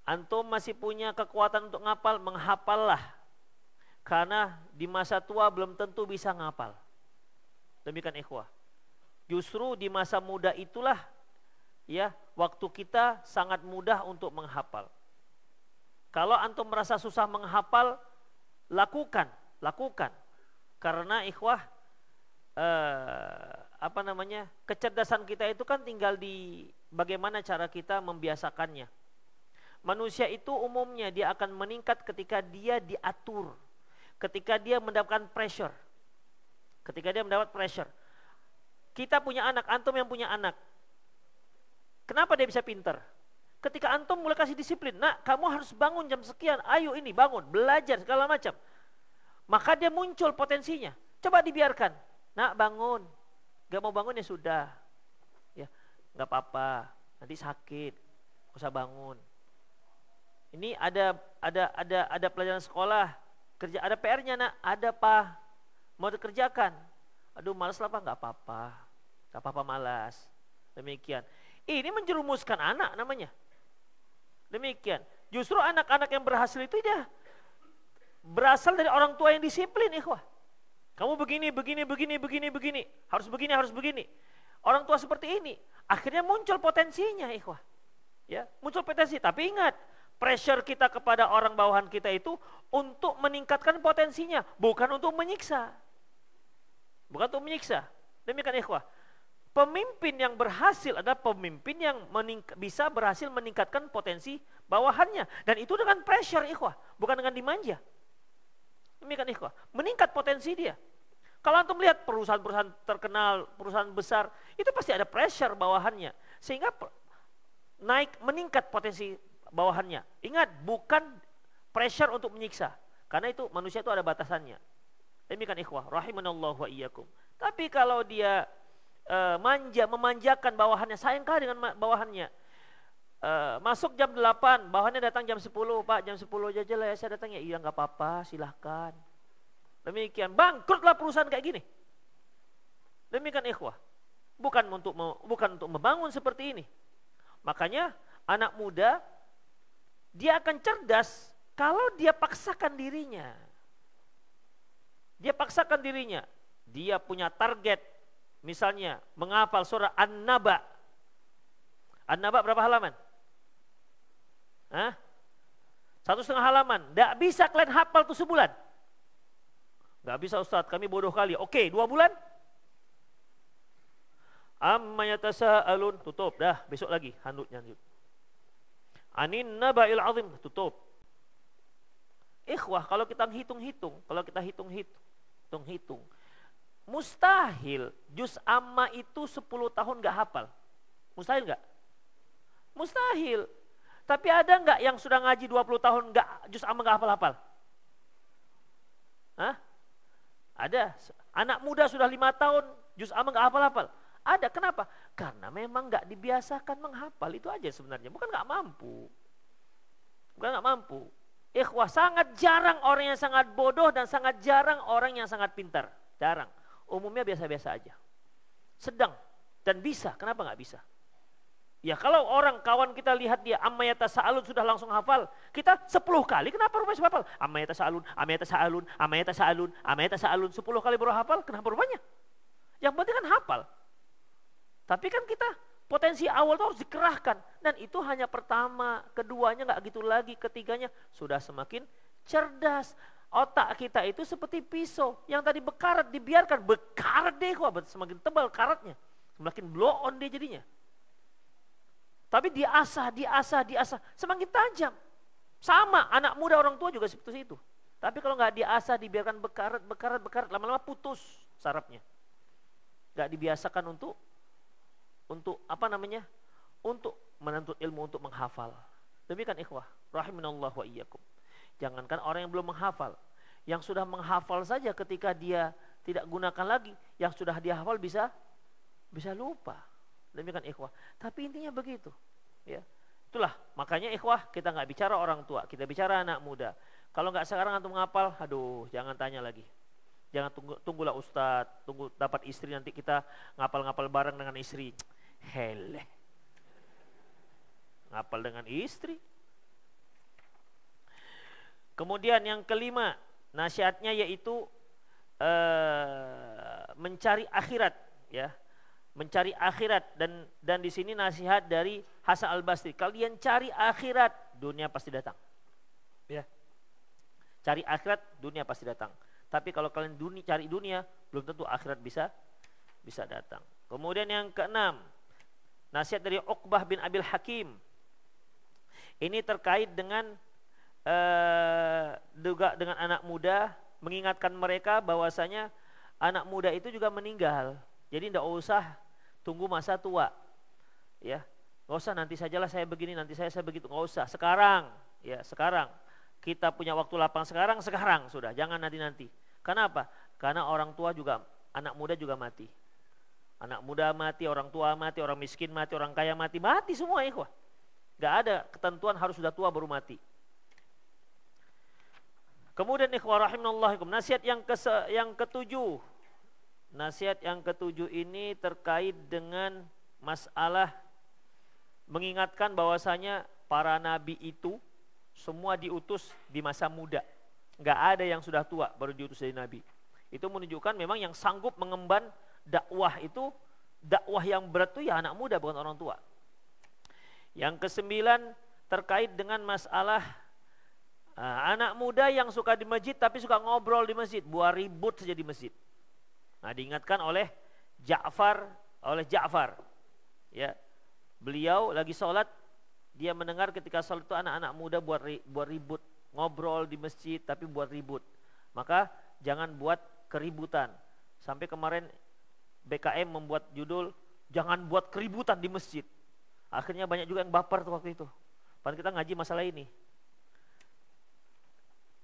Antum masih punya kekuatan untuk ngapal, menghafallah. Karena di masa tua belum tentu bisa ngapal. Demikian ikhwah. Justru di masa muda itulah ya waktu kita sangat mudah untuk menghafal. Kalau antum merasa susah menghafal, lakukan. Karena ikhwah kecerdasan kita itu kan tinggal di bagaimana cara kita membiasakannya. Manusia itu umumnya dia akan meningkat ketika dia diatur, ketika dia mendapatkan pressure. Ketika dia mendapat pressure. Kita punya anak, antum yang punya anak. Kenapa dia bisa pinter? Ketika antum mulai kasih disiplin, nak kamu harus bangun jam sekian, ayo ini bangun, belajar segala macam. Maka dia muncul potensinya. Coba dibiarkan, nak bangun, gak mau bangun ya sudah, ya gak apa-apa, nanti sakit, gak usah bangun. Ini ada pelajaran sekolah, kerja ada PR-nya nak, ada pak, mau dikerjakan. Aduh malas lah pak, gak apa-apa malas. Demikian. Ini menjerumuskan anak namanya. Demikian. Justru anak-anak yang berhasil itu dia berasal dari orang tua yang disiplin, ikhwah. Kamu begini. Harus begini. Orang tua seperti ini. Akhirnya muncul potensinya, ikhwah. Ya, muncul potensi. Tapi ingat, pressure kita kepada orang bawahan kita itu untuk meningkatkan potensinya, bukan untuk menyiksa. Demikian, ikhwah. Pemimpin yang berhasil adalah pemimpin yang bisa berhasil meningkatkan potensi bawahannya. Dan itu dengan pressure, ikhwah. Bukan dengan dimanja. Demikian, ikhwah. Meningkat potensi dia. Kalau antum lihat perusahaan-perusahaan terkenal, perusahaan besar, itu pasti ada pressure bawahannya. Sehingga meningkat potensi bawahannya. Ingat, bukan pressure untuk menyiksa. Karena itu manusia itu ada batasannya. Demikian, ikhwah. Rahimanallahu wa iyyakum. Tapi kalau dia memanjakan bawahannya, sayang kali dengan bawahannya. Masuk jam 8, bawahannya datang jam 10, Pak jam 10 aja lah ya saya datang ya. Iya nggak apa-apa, silahkan. Demikian, bangkrutlah perusahaan kayak gini. Demikian, ikhwah. Bukan untuk membangun seperti ini. Makanya anak muda dia akan cerdas kalau dia paksakan dirinya. Dia punya target. Misalnya menghafal surah An-Naba. An-Naba berapa halaman? 1,5 halaman. Tidak bisa kalian hafal tuh sebulan. Tidak bisa Ustadz, kami bodoh kali. Oke, 2 bulan. Amma yatasa'alun, tutup. Dah, besok lagi handuknya. Anin naba'il azim, tutup. Ikhwah, kalau kita hitung-hitung, mustahil juz amma itu 10 tahun gak hafal. Mustahil gak? Mustahil. Tapi ada gak yang sudah ngaji 20 tahun juz amma gak hafal-hafal? Ada. Anak muda sudah 5 tahun juz amma gak hafal-hafal. Ada. Kenapa? Karena memang gak dibiasakan menghafal. Itu aja sebenarnya. Bukan gak mampu. Ikhwah, sangat jarang orang yang sangat bodoh dan sangat jarang orang yang sangat pintar. Jarang. Umumnya biasa-biasa aja. Sedang dan bisa. Kenapa nggak bisa? Ya kalau orang kawan kita lihat dia amma yatasa'alun sudah langsung hafal. Kita 10 kali kenapa rupanya hafal? Amma yatasa'alun 10 kali baru hafal. Kenapa rupanya? Yang penting kan hafal. Tapi kan kita potensi awal itu harus dikerahkan. Dan itu hanya pertama, keduanya nggak gitu lagi, ketiganya sudah semakin cerdas. Otak kita itu seperti pisau yang tadi bekarat, dibiarkan bekarat deh kok, semakin tebal karatnya, semakin blow on dia jadinya. Tapi diasah, semakin tajam. Sama anak muda orang tua juga seperti itu. Tapi kalau nggak diasah, dibiarkan bekarat, lama-lama putus sarafnya. Nggak dibiasakan untuk untuk menuntut ilmu, untuk menghafal. Demikian, ikhwah, rahimanallah wa iyyakum. Jangankan orang yang belum menghafal, yang sudah menghafal saja ketika dia tidak gunakan lagi, yang sudah dia hafal bisa lupa. Demikian, ikhwah. Tapi intinya begitu, ya. Itulah makanya, ikhwah, kita nggak bicara orang tua, kita bicara anak muda. Kalau nggak sekarang antum menghafal, aduh, jangan tanya lagi. Jangan tunggulah Ustadz, tunggu dapat istri nanti kita ngapal-ngapal bareng dengan istri. Heleh, ngapal dengan istri. Kemudian yang kelima, nasihatnya yaitu mencari akhirat, ya. Mencari akhirat, dan di sini nasihat dari Hasan Al-Basri. Kalian cari akhirat, dunia pasti datang. Ya. Cari akhirat, dunia pasti datang. Tapi kalau kalian cari dunia, belum tentu akhirat bisa bisa datang. Kemudian yang keenam, nasihat dari Uqbah bin Abil Hakim. Ini terkait dengan juga dengan anak muda, mengingatkan mereka bahwasanya anak muda itu juga meninggal. Jadi tidak usah tunggu masa tua, ya. Nggak usah nanti sajalah saya begini, nanti saya begitu, nggak usah. Sekarang, ya sekarang. Kita punya waktu lapang sekarang sudah. Jangan nanti-nanti. Kenapa? Karena orang tua juga, anak muda juga mati. Anak muda mati, orang tua mati, orang miskin mati, orang kaya mati, mati semua ikhwah. Nggak ada ketentuan harus sudah tua baru mati. Kemudian ikhwah rahimahullahikum, nasihat yang ketujuh. Nasihat yang ketujuh ini terkait dengan masalah mengingatkan bahwasanya para nabi itu semua diutus di masa muda. Nggak ada yang sudah tua baru diutus jadi nabi. Itu menunjukkan memang yang sanggup mengemban dakwah itu, dakwah yang berat itu ya anak muda bukan orang tua. Yang kesembilan terkait dengan masalah anak muda yang suka di masjid tapi suka ngobrol di masjid, buat ribut saja di masjid. Nah, diingatkan oleh Ja'far, ya. Beliau lagi sholat, dia mendengar ketika sholat itu anak-anak muda buat ribut, ngobrol di masjid tapi buat ribut. Maka jangan buat keributan. Sampai kemarin BKM membuat judul, jangan buat keributan di masjid. Akhirnya banyak juga yang baper tuh waktu itu. Padahal kita ngaji masalah ini.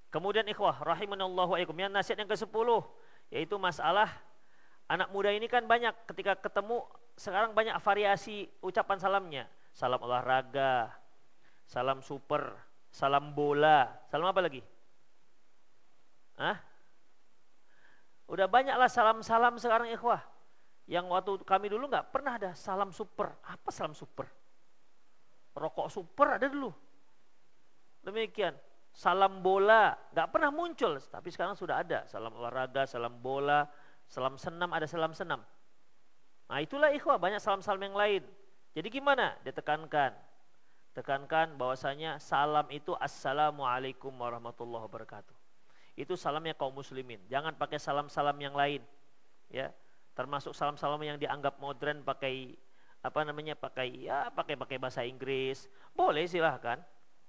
Kemudian ikhwah rahimanallahu wa iyyakum, yang nasihat yang ke-10 yaitu masalah anak muda ini kan banyak ketika ketemu sekarang banyak variasi ucapan salamnya. Salam olahraga, salam super, salam bola, salam apa lagi? Udah banyaklah salam-salam sekarang ikhwah. Yang waktu kami dulu nggak pernah ada salam super. Apa salam super? Rokok super ada dulu. Demikian. Salam bola nggak pernah muncul, tapi sekarang sudah ada. Salam olahraga, salam bola, salam senam, ada salam senam. Nah itulah ikhwah, banyak salam-salam yang lain. Jadi gimana? Ditekankan bahwasanya salam itu assalamualaikum warahmatullahi wabarakatuh. Itu salamnya kaum muslimin. Jangan pakai salam-salam yang lain, ya. Termasuk salam-salam yang dianggap modern, pakai pakai bahasa Inggris. Boleh silahkan,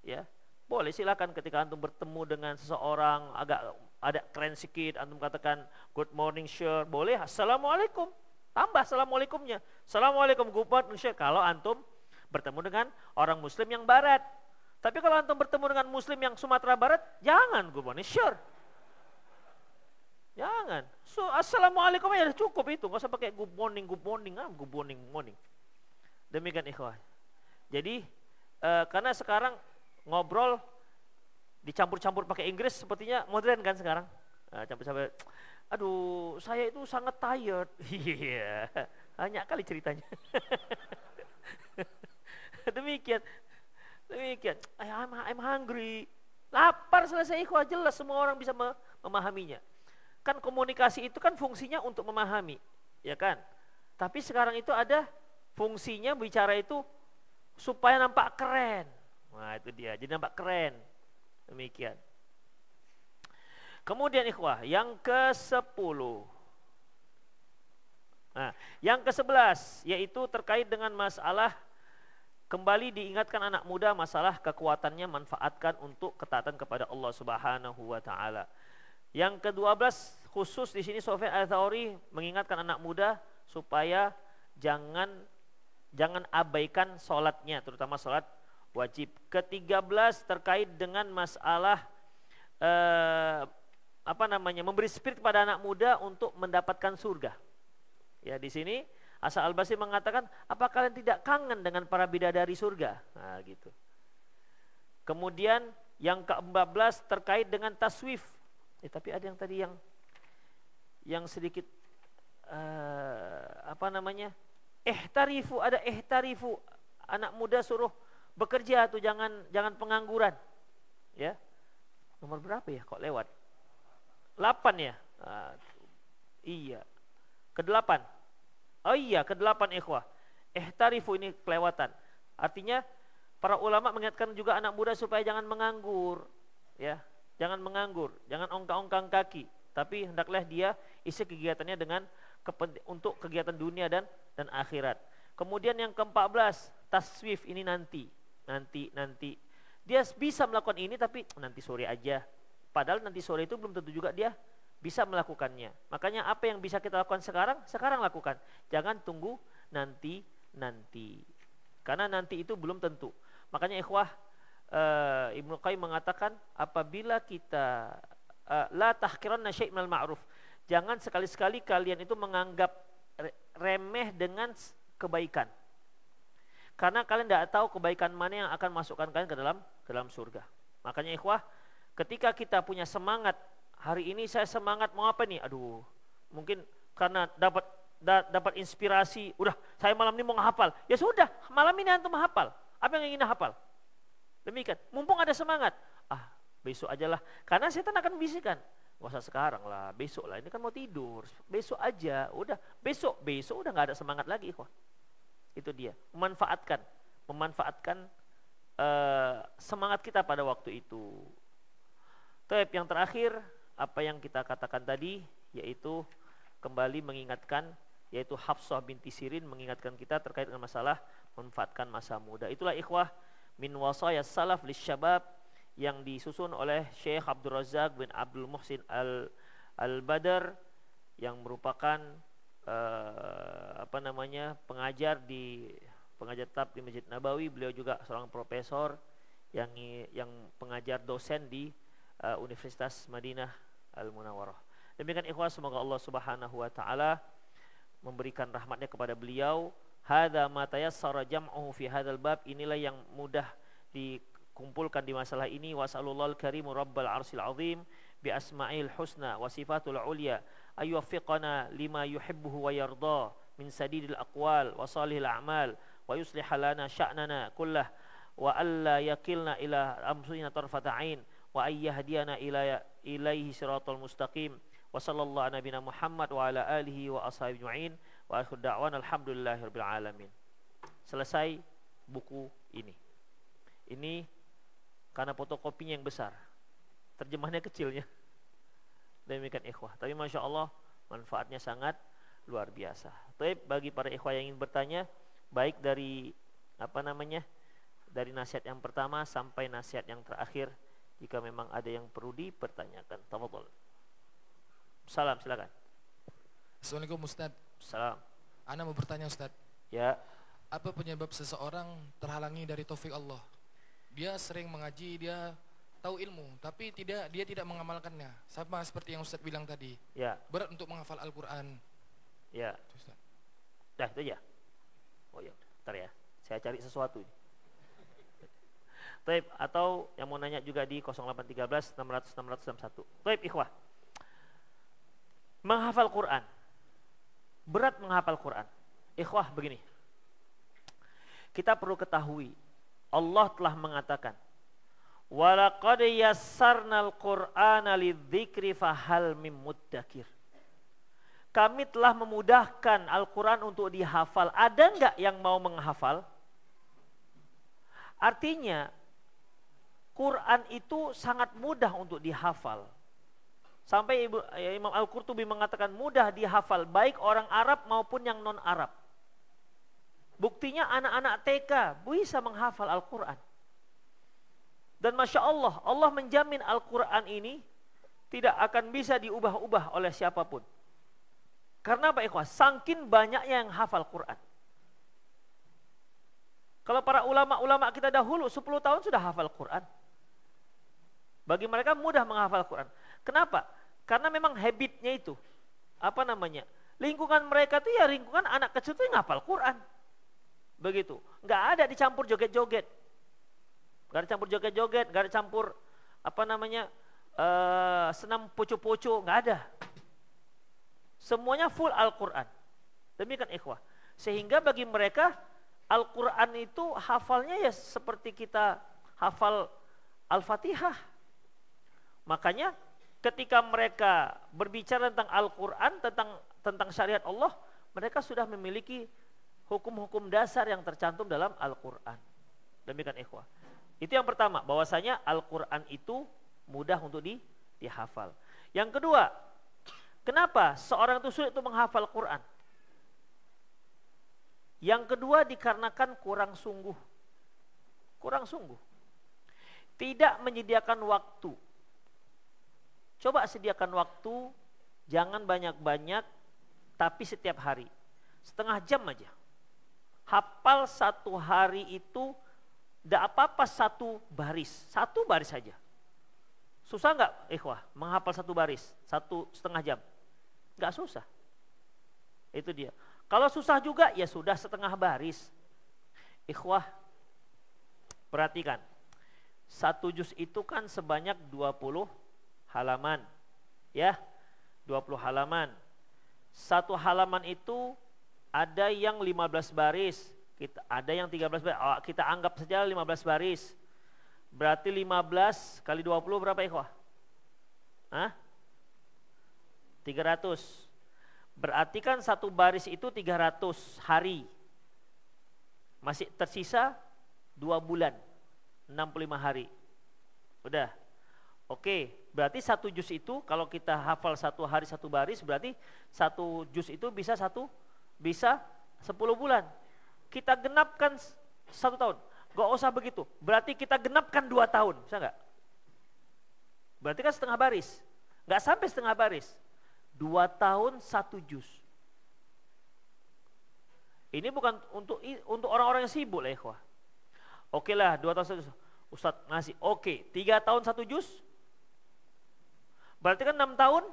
ya. Boleh silakan ketika antum bertemu dengan seseorang agak ada keren sedikit, antum katakan good morning sir, boleh assalamualaikum, tambah assalamualaikumnya, assalamualaikum good morning sir. Kalau antum bertemu dengan orang muslim yang barat. Tapi kalau antum bertemu dengan muslim yang Sumatera Barat, jangan good morning sir, jangan. So assalamualaikum ya cukup itu, nggak usah pakai good morning, good morning. Demikian ikhwah. Jadi karena sekarang ngobrol dicampur-campur pakai Inggris sepertinya modern kan sekarang. Campur-campur. Aduh, saya itu sangat tired. Iya, banyak kali ceritanya. Demikian. I'm hungry. Lapar selesai ikhwah, jelas semua orang bisa memahaminya. Kan komunikasi itu kan fungsinya untuk memahami, ya kan? Tapi sekarang itu ada fungsinya bicara itu supaya nampak keren. Nah itu dia, jadi nampak keren. Demikian. Kemudian ikhwah, yang ke-10. Nah, yang ke-11 yaitu terkait dengan masalah kembali diingatkan anak muda masalah kekuatannya manfaatkan untuk ketaatan kepada Allah Subhanahu wa taala. Yang ke-12 khusus di sini Sufyan Ats-Tsauri mengingatkan anak muda supaya jangan abaikan sholatnya, terutama sholat wajib. Ke-13 terkait dengan masalah memberi spirit kepada anak muda untuk mendapatkan surga. Ya, di sini Hasan Al-Basri mengatakan, apa kalian tidak kangen dengan para bidadari surga? Nah, gitu. Kemudian yang ke-14 terkait dengan taswif. Tapi ada yang tadi yang sedikit ada ihtarifu, anak muda suruh bekerja tuh, jangan pengangguran. Ya. Nomor berapa ya kok lewat? 8 ya? Iya. Ke-8. Oh iya, ke-8 ikhwah. Ihtarifu ini kelewatan. Artinya para ulama mengingatkan juga anak muda supaya jangan menganggur, ya. Jangan menganggur, jangan ongkang-ongkang kaki, tapi hendaklah dia isi kegiatannya dengan untuk kegiatan dunia dan akhirat. Kemudian yang ke-14, taswif, ini nanti. Dia bisa melakukan ini tapi nanti sore aja. Padahal nanti sore itu belum tentu juga dia bisa melakukannya. Makanya apa yang bisa kita lakukan sekarang lakukan. Jangan tunggu nanti. Karena nanti itu belum tentu. Makanya ikhwah, Ibnu Qayyim mengatakan apabila kita la tahqiranna syai' minal ma'ruf. Jangan sekali-sekali kalian itu menganggap remeh dengan kebaikan. Karena kalian tidak tahu kebaikan mana yang akan masukkan kalian ke dalam surga. Makanya ikhwah, ketika kita punya semangat, hari ini saya semangat mau apa nih? Aduh, mungkin karena dapat inspirasi, udah saya malam ini mau menghafal. Ya sudah, malam ini antum menghafal. Apa yang ingin hafal? Demikian, mumpung ada semangat. Besok aja lah. Karena setan akan bisikan. Gak usah sekarang lah, besok lah. Ini kan mau tidur. Besok aja, udah. Besok udah gak ada semangat lagi. Itu dia. Memanfaatkan semangat kita pada waktu itu. Tapi yang terakhir, apa yang kita katakan tadi, yaitu kembali mengingatkan, yaitu Hafsah binti Sirin mengingatkan kita terkait dengan masalah memanfaatkan masa muda. Itulah ikhwah min wasaya salaf lisyabab yang disusun oleh Syekh Abdul Razak bin Abdul Muhsin Al-Badr yang merupakan pengajar tetap di Masjid Nabawi. Beliau juga seorang profesor yang pengajar dosen di Universitas Madinah Al-Munawwarah. Demikian ikhwah, semoga Allah Subhanahu wa taala memberikan rahmatnya kepada beliau. Hadza ma tayassara jam'uhu fi hadzal bab, inilah yang mudah dikumpulkan di masalah ini. Wasallallahu al-karimu rabbal arsyil azim bi asma'il husna wa sifatul ulya ayyuwaffiqana lima yuhibbuhu wa yarda min sadidil aqwal wa salihil a'mal wa yuslih lana sya'nana kullah wa alla yakilna ila amrina tarfata ain wa ayyahdiyana ilaihi siratal mustaqim. Wa sallallahu ala nabiyina Muhammad wa ala alihi wa ashabihi ajma'in. Wa akhir da'wan alhamdulillahirabbil alamin. Selesai buku ini. Ini karena fotokopinya yang besar, terjemahnya kecilnya. Demikian ikhwah. Tapi masya Allah manfaatnya sangat luar biasa. Tapi bagi para ikhwah yang ingin bertanya, baik dari dari nasihat yang pertama sampai nasihat yang terakhir, jika memang ada yang perlu dipertanyakan, tafadhol. Salam, silakan. Assalamualaikum Ustaz. Salam. Ana mau bertanya Ustaz. Ya. Apa penyebab seseorang terhalangi dari taufik Allah? Dia sering mengaji, dia tahu ilmu, tapi dia tidak mengamalkannya. Sama seperti yang Ustaz bilang tadi. Ya. Berat untuk menghafal Al-Quran. Ya. Ustaz. Dah itu aja. Oh ya, bentar ya. Saya cari sesuatu ini. Taib, atau yang mau nanya juga di 0813 600 661. Taib ikhwah. Menghafal Quran. Berat menghafal Quran. Ikhwah begini. Kita perlu ketahui, Allah telah mengatakan, "Walaqad yassarnal Qur'ana lidzikri fahal mim muddakir." Kami telah memudahkan Al-Quran untuk dihafal. Ada enggak yang mau menghafal? Artinya, Quran itu sangat mudah untuk dihafal. Sampai Imam Al-Qurtubi mengatakan mudah dihafal, baik orang Arab maupun yang non-Arab. Buktinya anak-anak TK bisa menghafal Al-Quran. Dan Masya Allah, Allah menjamin Al-Quran ini tidak akan bisa diubah-ubah oleh siapapun. Karena apa ikhwah? Saking banyaknya yang hafal Quran. Kalau para ulama-ulama kita dahulu 10 tahun sudah hafal Quran. Bagi mereka mudah menghafal Quran. Kenapa? Karena memang habitnya itu. Lingkungan mereka itu ya lingkungan anak kecil itu yang hafal Quran. Begitu. Nggak ada dicampur joget-joget. Nggak ada campur joget-joget, nggak ada campur senam poco-poco, nggak ada. Semuanya full Al-Quran. Demikian ikhwah. Sehingga bagi mereka Al-Quran itu hafalnya ya seperti kita hafal Al-Fatihah. Makanya ketika mereka berbicara tentang Al-Quran, tentang syariat Allah, mereka sudah memiliki hukum-hukum dasar yang tercantum dalam Al-Quran. Demikian ikhwah. Itu yang pertama, bahwasanya Al-Quran itu mudah untuk dihafal. Yang kedua, Kenapa seorang itu sulit untuk menghafal Quran? Yang kedua dikarenakan kurang sungguh. Kurang sungguh. Tidak menyediakan waktu. Coba sediakan waktu, jangan banyak-banyak, tapi setiap hari. Setengah jam aja. Hafal satu hari itu, tidak apa-apa satu baris. Satu baris saja. Susah nggak ikhwah menghafal satu baris, 1,5 jam? Nggak susah. Itu dia. Kalau susah juga ya sudah setengah baris. Ikhwah, perhatikan. Satu juz itu kan sebanyak 20 halaman. Ya, 20 halaman. Satu halaman itu ada yang 15 baris, ada yang 13 baris. Kita anggap saja 15 baris. Berarti 15 kali 20 berapa ikhwah? 300. Berarti kan satu baris itu 300 hari. Masih tersisa 2 bulan, 65 hari. Udah. Oke, berarti satu juz itu kalau kita hafal satu hari satu baris, berarti satu juz itu bisa 10 bulan. Kita genapkan 1 tahun. Gak usah begitu. Berarti kita genapkan 2 tahun, bisa nggak? Berarti kan setengah baris. Nggak sampai setengah baris. 2 tahun 1 juz. Ini bukan untuk orang-orang yang sibuk lah ikhwah. Oke lah 2 tahun 1 juz. Ustadz ngasih, oke 3 tahun 1 juz. Berarti kan 6 tahun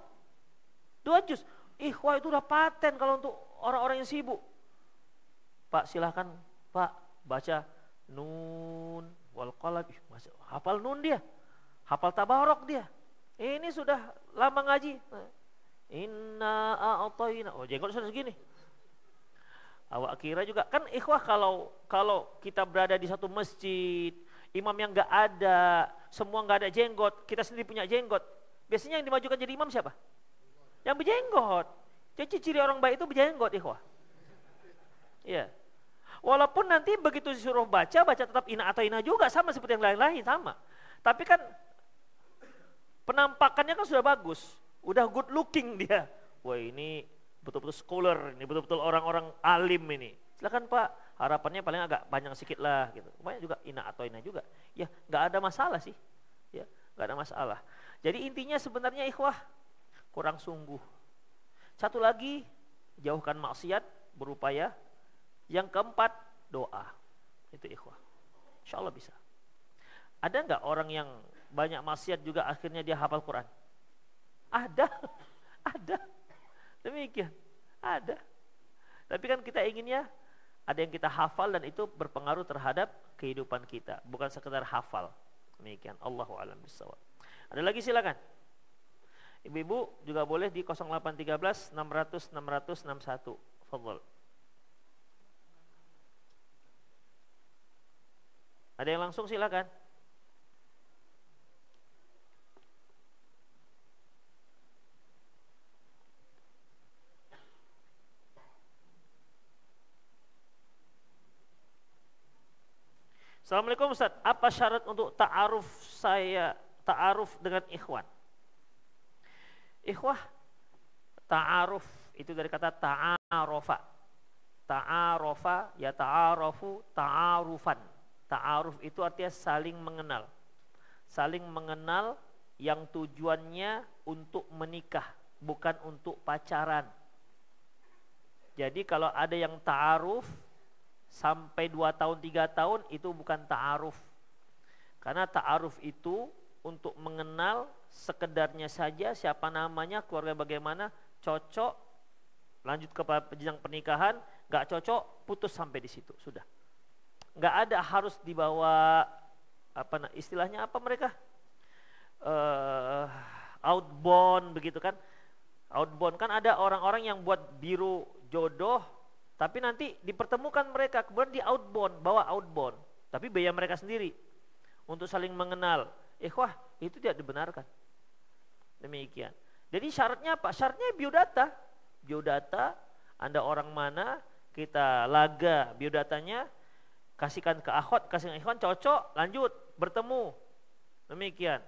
2 juz. Ikhwah itu udah paten kalau untuk orang-orang yang sibuk. Pak silahkan Pak baca nun wal qalam. Hafal nun dia. Hafal tabarok dia. Ini sudah lama ngaji. Inna a'tayna. Oh jenggot sudah segini. Awak kira juga kan ikhwah kalau kita berada di satu masjid, imam yang enggak ada, semua enggak ada jenggot, kita sendiri punya jenggot. Biasanya yang dimajukan jadi imam siapa? Yang berjenggot. Jadi ciri orang baik itu berjenggot ikhwah. Iya. Walaupun nanti begitu disuruh baca tetap ina atau ina juga sama seperti yang lain-lain sama. Tapi kan penampakannya kan sudah bagus, udah good looking dia. Wah ini betul-betul scholar, ini betul-betul orang-orang alim ini. Silakan Pak, harapannya paling agak panjang sedikit lah gitu. Banyak juga ina atau ina juga. Ya nggak ada masalah sih, ya nggak ada masalah. Jadi intinya sebenarnya ikhwah kurang sungguh. Satu lagi jauhkan maksiat, berupaya. Yang keempat, doa. Itu ikhwah. Insya Allah bisa. Ada nggak orang yang banyak maksiat juga akhirnya dia hafal Quran? Ada. Ada. Demikian. Ada. Tapi kan kita inginnya ada yang kita hafal dan itu berpengaruh terhadap kehidupan kita. Bukan sekedar hafal. Demikian. Allahu a'lam bishawab. Ada lagi silakan. Ibu-ibu juga boleh di 0813 600 661. Fadhol. Ada yang langsung silakan. Assalamualaikum Ustaz, apa syarat untuk ta'aruf dengan ikhwan? Ikhwah, ta'aruf itu dari kata ta'arofa. Ta'arofa, ya ta'arofu, ta'arufan. Ta'aruf itu artinya saling mengenal. Saling mengenal yang tujuannya untuk menikah, bukan untuk pacaran. Jadi kalau ada yang ta'aruf sampai 2 tahun, 3 tahun itu bukan ta'aruf. Karena ta'aruf itu untuk mengenal sekedarnya saja siapa namanya, keluarga bagaimana, cocok, lanjut ke jenjang pernikahan, gak cocok, putus sampai di situ, sudah. Nggak ada harus dibawa istilahnya apa mereka outbound begitu kan. Outbound kan ada orang-orang yang buat biro jodoh tapi nanti dipertemukan mereka kemudian di outbound, bawa outbound tapi biaya mereka sendiri untuk saling mengenal. Wah itu tidak dibenarkan. Demikian. Jadi syaratnya apa? Syaratnya biodata. Biodata, Anda orang mana, kita laga biodatanya, kasihkan ke akhwat, kasihkan ke ikhwan, cocok, lanjut, bertemu. Demikian.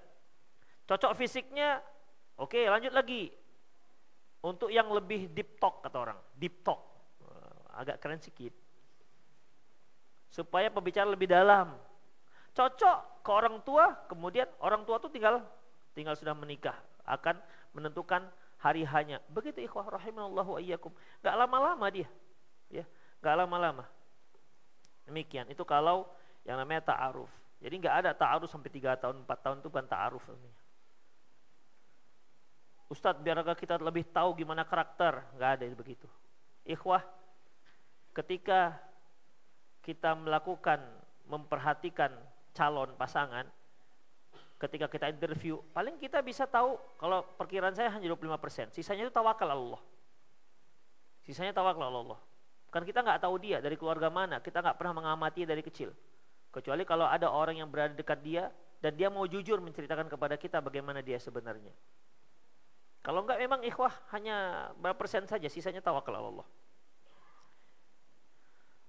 Cocok fisiknya, oke lanjut lagi. Untuk yang lebih deep talk kata orang, deep talk, agak keren sedikit. Supaya pembicaraan lebih dalam. Cocok ke orang tua, kemudian orang tua tuh tinggal sudah menikah, akan menentukan hari hanya. Begitu ikhwah rahimanallahu wa iyyakum. Enggak lama-lama dia. Ya, enggak lama-lama. Demikian. Itu kalau yang namanya ta'aruf. Jadi enggak ada ta'aruf sampai 3 tahun, 4 tahun itu bukan ta'aruf namanya. Ustadz, biar kita lebih tahu gimana karakter, enggak ada begitu. Ikhwah, ketika kita memperhatikan calon pasangan, ketika kita interview, paling kita bisa tahu, kalau perkiraan saya hanya 25%, sisanya itu tawakal Allah. Sisanya tawakal Allah. Kan kita nggak tahu dia dari keluarga mana, kita nggak pernah mengamati dari kecil. Kecuali kalau ada orang yang berada dekat dia dan dia mau jujur menceritakan kepada kita bagaimana dia sebenarnya. Kalau enggak memang ikhwah hanya berapa persen saja, sisanya tawakal Allah.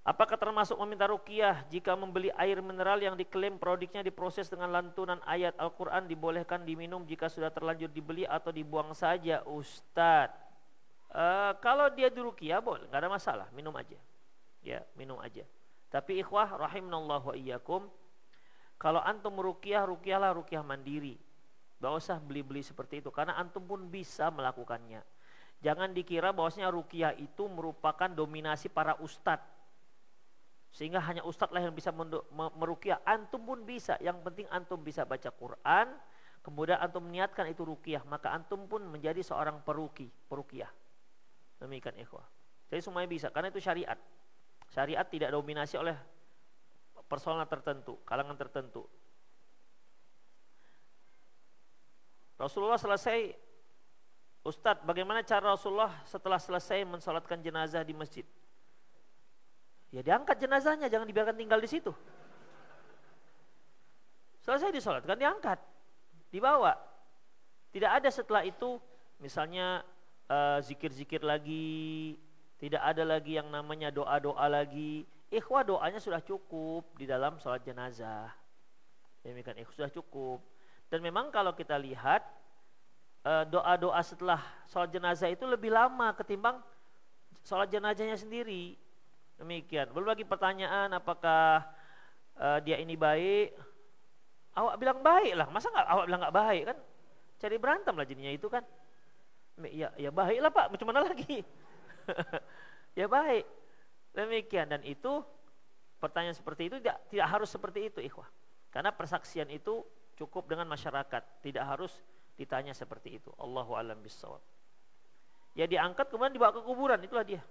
Apakah termasuk meminta ruqyah jika membeli air mineral yang diklaim produknya diproses dengan lantunan ayat Al-Quran dibolehkan diminum jika sudah terlanjur dibeli atau dibuang saja Ustadz? Kalau dia diruqyah boleh, nggak ada masalah, minum aja. Ya, minum aja. Tapi ikhwah rahimanallahu wa iyyakum, kalau antum meruqyah, ruqyahlah ruqyah mandiri. Nggak usah beli-beli seperti itu karena antum pun bisa melakukannya. Jangan dikira bahwasanya ruqyah itu merupakan dominasi para ustadz. Sehingga hanya ustadz lah yang bisa meruqyah. Antum pun bisa. Yang penting antum bisa baca Quran, kemudian antum niatkan itu ruqyah, maka antum pun menjadi seorang peruqyah. Demikian ikhwah. Jadi semuanya bisa karena itu syariat. Syariat tidak dominasi oleh persoalan tertentu, kalangan tertentu. Rasulullah selesai, Ustadz, bagaimana cara Rasulullah setelah selesai mensolatkan jenazah di masjid? Ya diangkat jenazahnya, jangan dibiarkan tinggal di situ. Selesai disolatkan, diangkat, dibawa. Tidak ada setelah itu, misalnya zikir-zikir lagi, tidak ada lagi yang namanya doa-doa lagi. Ikhwah, doanya sudah cukup di dalam sholat jenazah. Demikian ikhwah, sudah cukup. Dan memang kalau kita lihat doa-doa setelah sholat jenazah itu lebih lama ketimbang sholat jenazahnya sendiri. Demikian. Belum lagi pertanyaan apakah dia ini baik. Awak bilang baik lah, masa nggak awak bilang nggak baik kan? Cari berantem lah jadinya itu kan. Ya baik lah Pak, macam mana lagi? Ya baik. Demikian, dan itu pertanyaan seperti itu tidak harus seperti itu ikhwah. Karena persaksian itu cukup dengan masyarakat, tidak harus ditanya seperti itu. Allahu a'lam bishawab. Ya diangkat kemudian dibawa ke kuburan, itulah dia.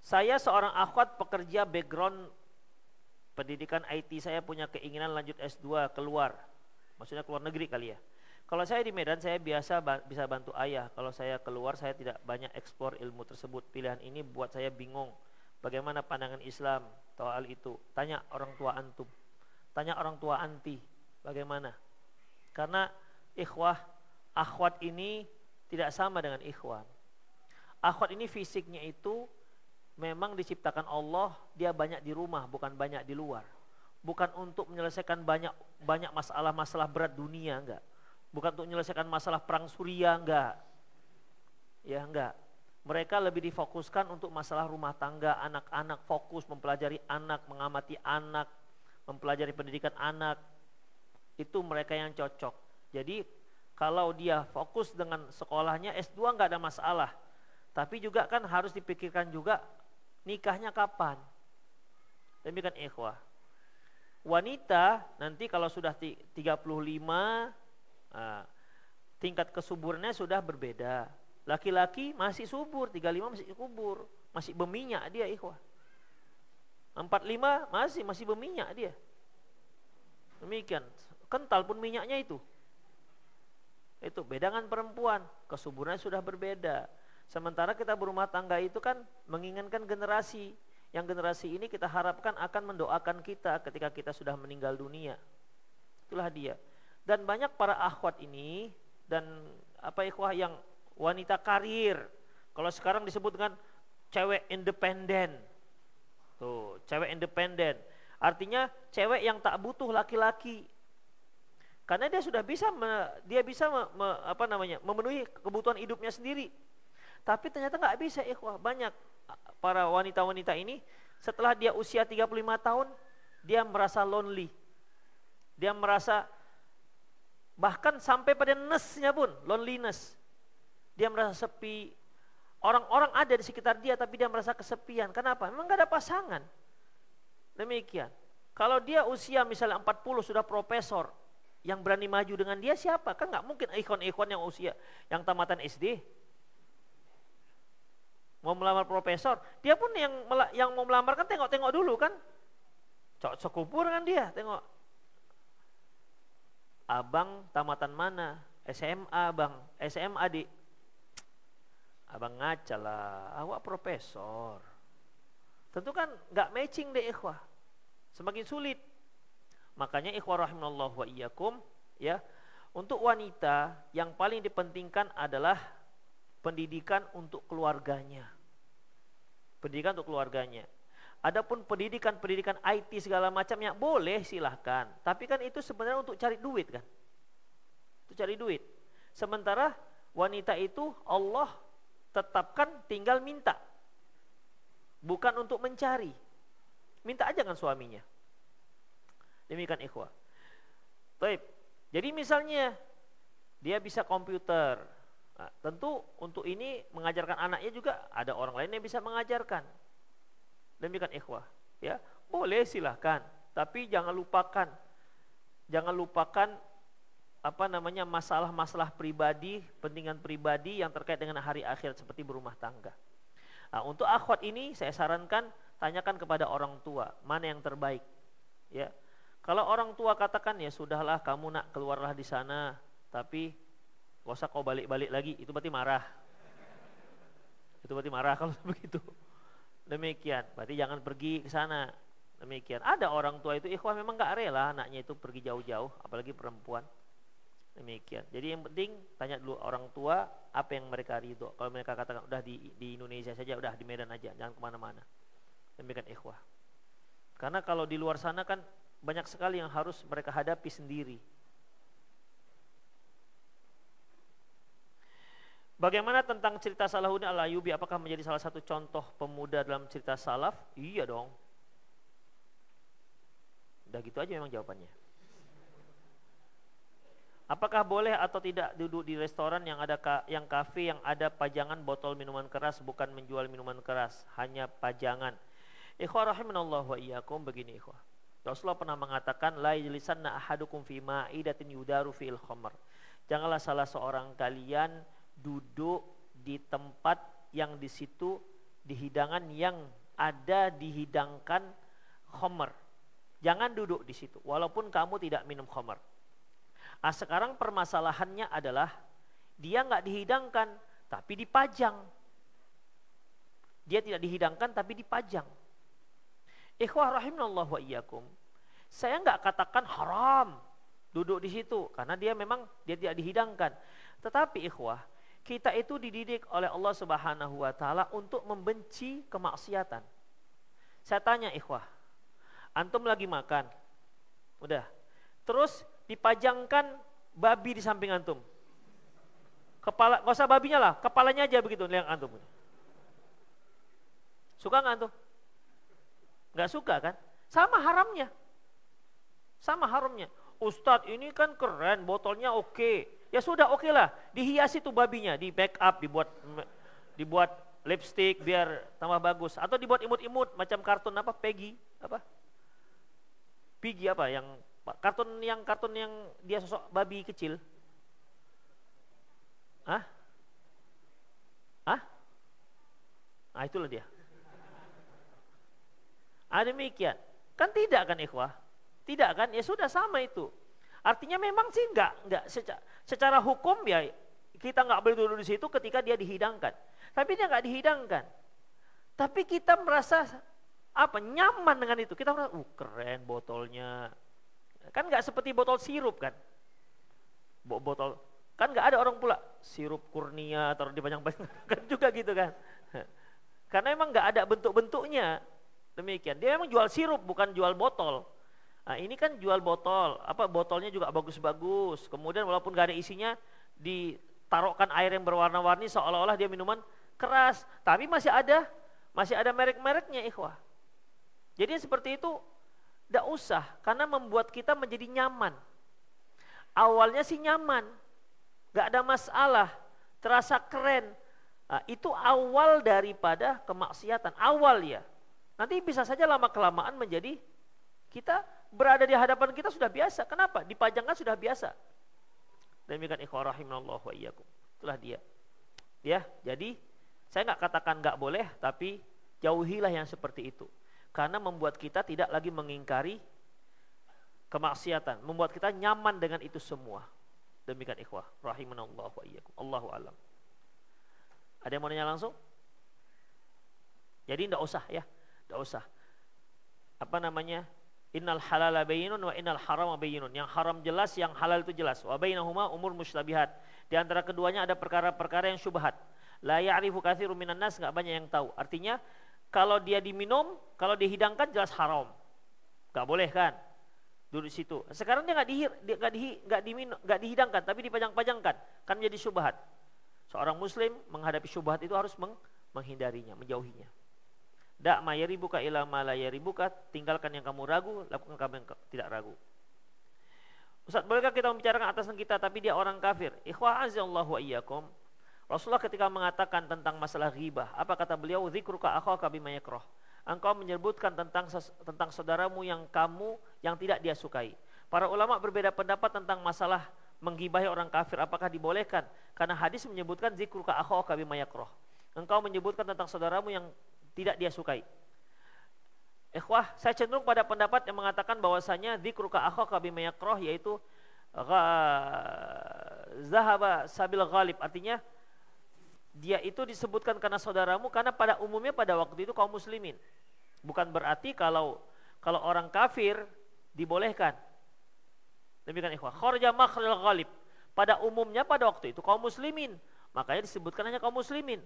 Saya seorang akhwat pekerja background pendidikan IT, saya punya keinginan lanjut S2 keluar. Maksudnya keluar negeri kali ya. Kalau saya di Medan saya bisa bantu ayah. Kalau saya keluar saya tidak banyak eksplor ilmu tersebut. Pilihan ini buat saya bingung. Bagaimana pandangan Islam soal itu? Tanya orang tua antum. Tanya orang tua anti. Bagaimana? Karena ikhwah, akhwat ini tidak sama dengan ikhwan. Akhwat ini fisiknya itu memang diciptakan Allah, dia banyak di rumah, bukan banyak di luar. Bukan untuk menyelesaikan banyak masalah-masalah berat dunia, enggak. Bukan untuk menyelesaikan masalah perang Suriah, enggak. Ya, enggak. Mereka lebih difokuskan untuk masalah rumah tangga, anak-anak, fokus mempelajari anak, mengamati anak, mempelajari pendidikan anak. Itu mereka yang cocok. Jadi kalau dia fokus dengan sekolahnya S2 enggak ada masalah. Tapi juga kan harus dipikirkan juga nikahnya kapan. Demikian ikhwah. Wanita nanti kalau sudah 35 tingkat kesuburannya sudah berbeda. Laki-laki masih subur, 35 masih subur, masih berminyak dia ikhwah. 45 masih berminyak dia. Demikian, kental pun minyaknya itu. Itu beda dengan perempuan, kesuburannya sudah berbeda. Sementara kita berumah tangga itu kan menginginkan generasi. Yang generasi ini kita harapkan akan mendoakan kita ketika kita sudah meninggal dunia. Itulah dia. Dan banyak para akhwat ini dan ikhwah yang wanita karir. Kalau sekarang disebut dengan cewek independen. Tuh, cewek independen. Artinya cewek yang tak butuh laki-laki. Karena dia sudah bisa memenuhi kebutuhan hidupnya sendiri. Tapi ternyata nggak bisa, ikhwah. Banyak para wanita-wanita ini setelah dia usia 35 tahun, dia merasa lonely. Dia merasa bahkan sampai pada ness-nya pun, loneliness. Dia merasa sepi. Orang-orang ada di sekitar dia tapi dia merasa kesepian. Kenapa? Memang gak ada pasangan. Demikian. Kalau dia usia misalnya 40 sudah profesor, yang berani maju dengan dia siapa? Kan gak mungkin ikhwan-ikhwan yang usia yang tamatan SD mau melamar profesor. Dia pun yang mau melamar kan tengok-tengok dulu kan. Cok sekupur dengan dia, tengok. Abang tamatan mana? SMA bang, SMA di. Abang ngaca lah, awak profesor. Tentu kan gak matching deh ikhwah. Semakin sulit. Makanya ikhwah rahimallahu wa iyyakum, ya, untuk wanita yang paling dipentingkan adalah pendidikan untuk keluarganya. Pendidikan untuk keluarganya. Adapun pendidikan IT segala macamnya boleh silahkan. Tapi kan itu sebenarnya untuk cari duit kan. Untuk cari duit. Sementara wanita itu Allah tetapkan tinggal minta. Bukan untuk mencari. Minta aja kan suaminya. Demikian ikhwah. Baik. Jadi misalnya dia bisa komputer. Nah, tentu untuk ini mengajarkan anaknya juga ada orang lain yang bisa mengajarkan. Demikian ikhwah, ya. Boleh silahkan, tapi jangan lupakan masalah-masalah pribadi, pentingan pribadi yang terkait dengan hari akhir seperti berumah tangga. Nah, untuk akhwat ini saya sarankan tanyakan kepada orang tua mana yang terbaik, ya. Kalau orang tua katakan ya sudahlah kamu nak keluarlah di sana, tapi gak usah kau balik-balik lagi, itu berarti marah. Itu berarti marah kalau begitu. Demikian, berarti jangan pergi ke sana. Demikian. Ada orang tua itu ikhwah memang gak rela anaknya itu pergi jauh-jauh, apalagi perempuan. Demikian. Jadi yang penting tanya dulu orang tua apa yang mereka ridho. Kalau mereka katakan udah di Indonesia saja, udah di Medan aja, jangan kemana-mana. Demikian ikhwah. Karena kalau di luar sana kan banyak sekali yang harus mereka hadapi sendiri. Bagaimana tentang cerita Salahuddin Al-Ayyubi? Apakah menjadi salah satu contoh pemuda dalam cerita salaf? Iya dong. Udah gitu aja memang jawabannya. Apakah boleh atau tidak duduk di restoran yang kafe yang ada pajangan botol minuman keras, bukan menjual minuman keras, hanya pajangan? Ikhwah rahimanallahu wa iyyakum, begini ikhwah. Rasulullah pernah mengatakan la yajlisanna ahadukum fi ma'idatin yudaru fil khamr. Janganlah salah seorang kalian duduk di tempat yang di situ di hidangan yang ada dihidangkan khamr. Jangan duduk di situ walaupun kamu tidak minum khamr. Nah, sekarang permasalahannya adalah dia nggak dihidangkan tapi dipajang. Dia tidak dihidangkan tapi dipajang. Ikhwah rahimanallahu wa iyyakum. Saya nggak katakan haram duduk di situ karena dia tidak dihidangkan. Tetapi ikhwah, kita itu dididik oleh Allah Subhanahu wa taala untuk membenci kemaksiatan. Saya tanya ikhwah, antum lagi makan. Udah. Terus dipajangkan babi di samping antum. Kepala, nggak usah babinya lah, kepalanya aja begitu lihat antum. Suka nggak antum? Nggak suka kan? Sama haramnya. Sama haramnya. Ustadz ini kan keren, botolnya oke. Ya sudah oke lah, dihiasi tuh babinya, di make up, dibuat lipstick biar tambah bagus. Atau dibuat imut-imut macam kartun apa, Peggy apa yang kartun yang dia sosok babi kecil. Hah? Nah itulah dia. Demikian. Kan tidak kan ikhwah? Tidak kan? Ya sudah sama itu. Artinya memang sih enggak secara hukum ya kita enggak boleh duduk di situ ketika dia dihidangkan. Tapi dia enggak dihidangkan. Tapi kita merasa nyaman dengan itu. Kita merasa keren botolnya. Kan enggak seperti botol sirup kan? Botol kan enggak ada orang pula sirup kurnia atau dipanjang-panjang kan juga gitu kan. Karena memang enggak ada bentuk-bentuknya. Demikian. Dia memang jual sirup, bukan jual botol. Nah, ini kan jual botol, botolnya juga bagus-bagus. Kemudian walaupun gak ada isinya, ditaruhkan air yang berwarna-warni seolah-olah dia minuman keras. Tapi masih ada merek-mereknya, ikhwah. Jadi seperti itu, tidak usah, karena membuat kita menjadi nyaman. Awalnya sih nyaman, gak ada masalah, terasa keren. Nah, itu awal daripada kemaksiatan, awal ya. Nanti bisa saja lama-kelamaan menjadi kita berada di hadapan kita sudah biasa. Kenapa? Dipajangkan sudah biasa. Demikian ikhwah rahimanallah wa iyyakum. Itulah dia. Ya, jadi saya nggak katakan nggak boleh, tapi jauhilah yang seperti itu. Karena membuat kita tidak lagi mengingkari kemaksiatan, membuat kita nyaman dengan itu semua. Demikian ikhwah rahimanallah wa iyyakum. Allahu a'lam. Ada yang mau nanya langsung? Jadi enggak usah ya. Enggak usah. Innal halala bayyinun wa innal harama bayyinun. Yang haram jelas, yang halal itu jelas. Wa bainahuma umur mustabihat. Di antara keduanya ada perkara-perkara yang syubhat. La ya'rifu katsirun minan nas, enggak banyak yang tahu. Artinya kalau dia diminum, kalau dihidangkan jelas haram. Enggak boleh kan? Duduk di situ. Sekarang dia enggak dihidangkan tapi dipajang-pajangkan. Kan menjadi syubhat. Seorang muslim menghadapi syubhat itu harus menghindarinya, menjauhinya. Da' ma yaribuka ila ma la yaribuka, tinggalkan yang kamu ragu, lakukan kamu yang tidak ragu. Ustaz, bolehkah kita membicarakan atasan kita tapi dia orang kafir? Ikhwah azallahu wa iyyakum. Rasulullah ketika mengatakan tentang masalah ghibah, apa kata beliau? Dzikruka akhaka bima yakrah. Engkau menyebutkan tentang saudaramu yang tidak dia sukai. Para ulama berbeda pendapat tentang masalah menggibahi orang kafir, apakah dibolehkan? Karena hadis menyebutkan dzikruka akhaka bima yakrah. Engkau menyebutkan tentang saudaramu yang tidak dia sukai. Ikhwah, saya cenderung pada pendapat yang mengatakan bahwasanya dzikruka akhaka bima yakrah, yaitu zahaba sabil ghalib, artinya dia itu disebutkan karena saudaramu karena pada umumnya pada waktu itu kaum muslimin. Bukan berarti kalau orang kafir dibolehkan. Demikian ikhwah. Kharaja makhrajal ghalib. Pada umumnya pada waktu itu kaum muslimin. Makanya disebutkan hanya kaum muslimin.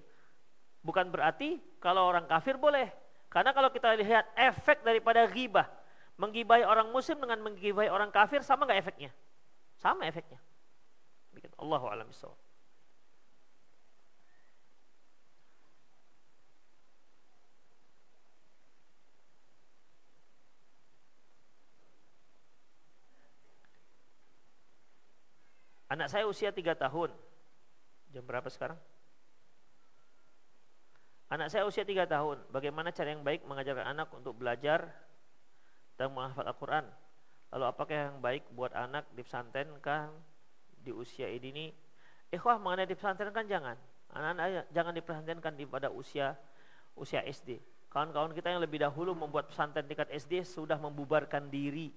Bukan berarti kalau orang kafir boleh. Karena kalau kita lihat efek daripada ghibah, menggibahi orang muslim dengan menggibahi orang kafir sama enggak efeknya? Sama efeknya. Allahu a'lam bishawab. Anak saya usia 3 tahun. Jam berapa sekarang? Anak saya usia 3 tahun. Bagaimana cara yang baik mengajarkan anak untuk belajar dan menghafal Al-Quran? Lalu apakah yang baik buat anak dipesantrenkan di usia ini? Ikhwah, mengenai dipesantrenkan jangan. Anak-anak jangan dipesantrenkan pada usia SD. Kawan-kawan kita yang lebih dahulu membuat pesantren tingkat SD sudah membubarkan diri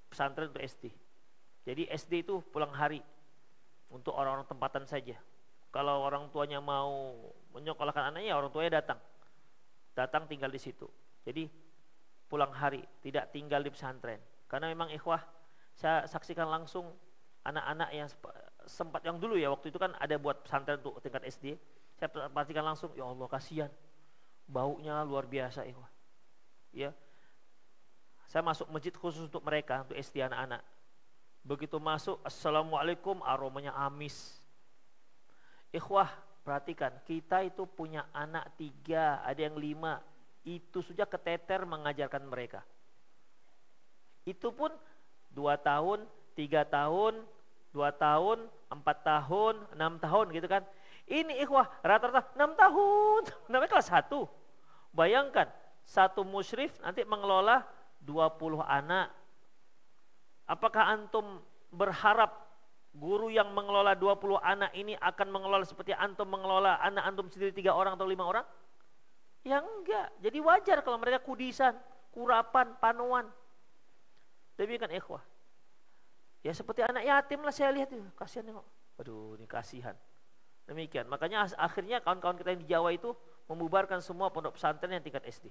pesantren untuk SD. Jadi SD itu pulang hari untuk orang-orang tempatan saja. Kalau orang tuanya mau menyekolahkan anaknya, orang tuanya datang tinggal di situ. Jadi pulang hari, tidak tinggal di pesantren. Karena memang ikhwah, saya saksikan langsung anak-anak yang sempat yang dulu ya, waktu itu kan ada buat pesantren untuk tingkat SD. Saya perhatikan langsung, ya Allah kasihan, baunya luar biasa ikhwah. Ya, saya masuk masjid khusus untuk mereka, untuk SD anak-anak. Begitu masuk, assalamualaikum, aromanya amis. Ikhwah, perhatikan, kita itu punya anak 3, ada yang 5. Itu sudah keteter mengajarkan mereka. Itu pun 2 tahun, 3 tahun, 2 tahun, 4 tahun, 6 tahun gitu kan. Ini ikhwah, rata-rata 6 tahun, namanya kelas 1. Bayangkan, satu musyrif nanti mengelola 20 anak. Apakah antum berharap guru yang mengelola 20 anak ini akan mengelola seperti antum mengelola anak antum sendiri 3 orang atau 5 orang? Ya enggak. Jadi wajar kalau mereka kudisan, kurapan, panuan. Demikian ikhwah. Ya seperti anak yatim lah saya lihat itu. Kasihan nengok. Waduh, ini kasihan. Demikian. Makanya akhirnya kawan-kawan kita yang di Jawa itu membubarkan semua pondok pesantren yang tingkat SD.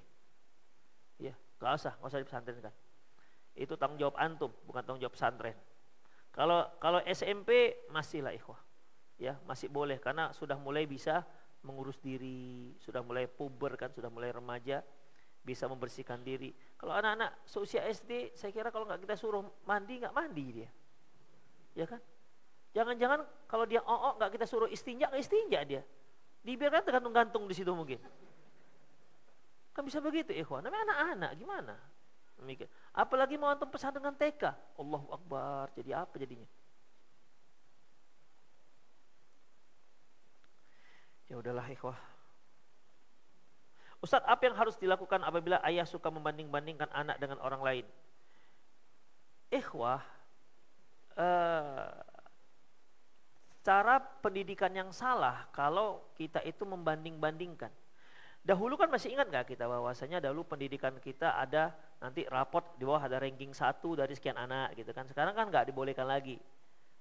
Ya, enggak usah dipesantrenkan. Itu tanggung jawab antum, bukan tanggung jawab pesantren. Kalau SMP masih lah ikhwah, ya masih boleh karena sudah mulai bisa mengurus diri, sudah mulai puber kan, sudah mulai remaja. bisa membersihkan diri. Kalau anak-anak seusia SD, saya kira kalau nggak kita suruh mandi, nggak mandi dia, ya kan? Jangan-jangan kalau dia nggak kita suruh istinja, nggak istinja dia, dibiarkan tergantung-gantung di situ mungkin. Kan bisa begitu, ikhwan. Namanya anak-anak, gimana? Demikian. Apalagi mau antum pesantren TK, Allahu Akbar, jadi apa jadinya? Ya udahlah, ikhwah. Ustadz, apa yang harus dilakukan apabila ayah suka membanding-bandingkan anak dengan orang lain? Ikhwah, cara pendidikan yang salah kalau kita itu membanding-bandingkan. Dahulu kan masih ingat gak kita bahwasanya dahulu pendidikan kita ada nanti raport di bawah ada ranking 1 dari sekian anak gitu kan. Sekarang kan gak dibolehkan lagi.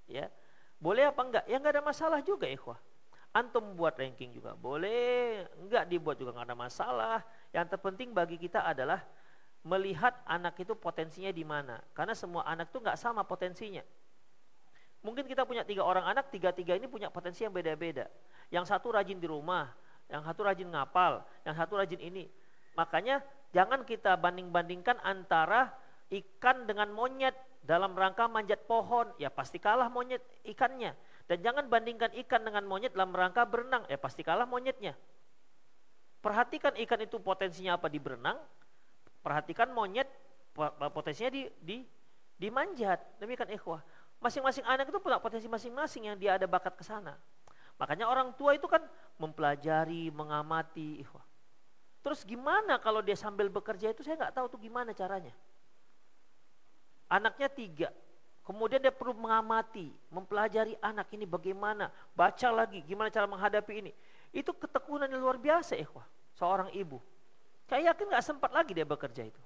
Ya. Boleh apa enggak? Ya enggak ada masalah juga, ikhwah. Antum buat ranking juga boleh, enggak dibuat juga enggak ada masalah. Yang terpenting bagi kita adalah melihat anak itu potensinya di mana. Karena semua anak itu enggak sama potensinya. Mungkin kita punya 3 orang anak, 3-3 ini punya potensi yang beda-beda. Yang satu rajin di rumah, yang satu rajin ngapal, yang satu rajin ini. Makanya jangan kita banding-bandingkan antara ikan dengan monyet dalam rangka manjat pohon. Ya pasti kalah monyet ikannya. Dan jangan bandingkan ikan dengan monyet dalam rangka berenang. Ya pasti kalah monyetnya. Perhatikan ikan itu potensinya apa di berenang. Perhatikan monyet potensinya di manjat. Demikian ikhwah. Masing-masing anak itu punya potensi masing-masing yang dia ada bakat ke sana. Makanya orang tua itu kan mempelajari, mengamati, ikhwah. Terus gimana kalau dia sambil bekerja itu saya nggak tahu tuh gimana caranya. Anaknya 3, kemudian dia perlu mengamati, mempelajari anak ini bagaimana, baca lagi, gimana cara menghadapi ini. Itu ketekunan yang luar biasa, ikhwah. Seorang ibu. Saya yakin nggak sempat lagi dia bekerja itu.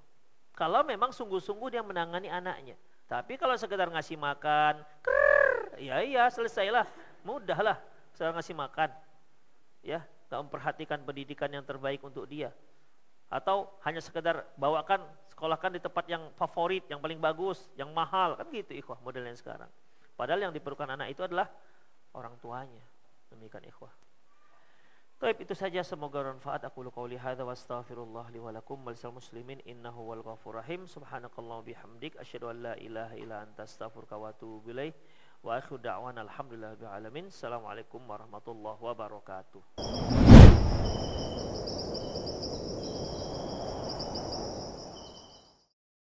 Kalau memang sungguh-sungguh dia menangani anaknya. Tapi kalau sekedar ngasih makan, ya selesailah, mudahlah. Sekedar ngasih makan, ya, gak memperhatikan pendidikan yang terbaik untuk dia. Atau hanya sekedar bawakan, sekolahkan di tempat yang favorit, yang paling bagus, yang mahal, kan gitu ikhwah modelnya sekarang. Padahal yang diperlukan anak itu adalah orang tuanya. Demikian ikhwah. Baik, itu saja, semoga bermanfaat. Aku qouli hadza wa astaghfirullah li wa lakum wal muslimin innahu wal ghafurur rahim. Subhanakallah bihamdik asyhadu an la ilaha illa anta astaghfiruka wa atubu ilaik. Wa akhiru da'wana alhamdulillahi rabbil alamin. Assalamualaikum warahmatullahi wabarakatuh.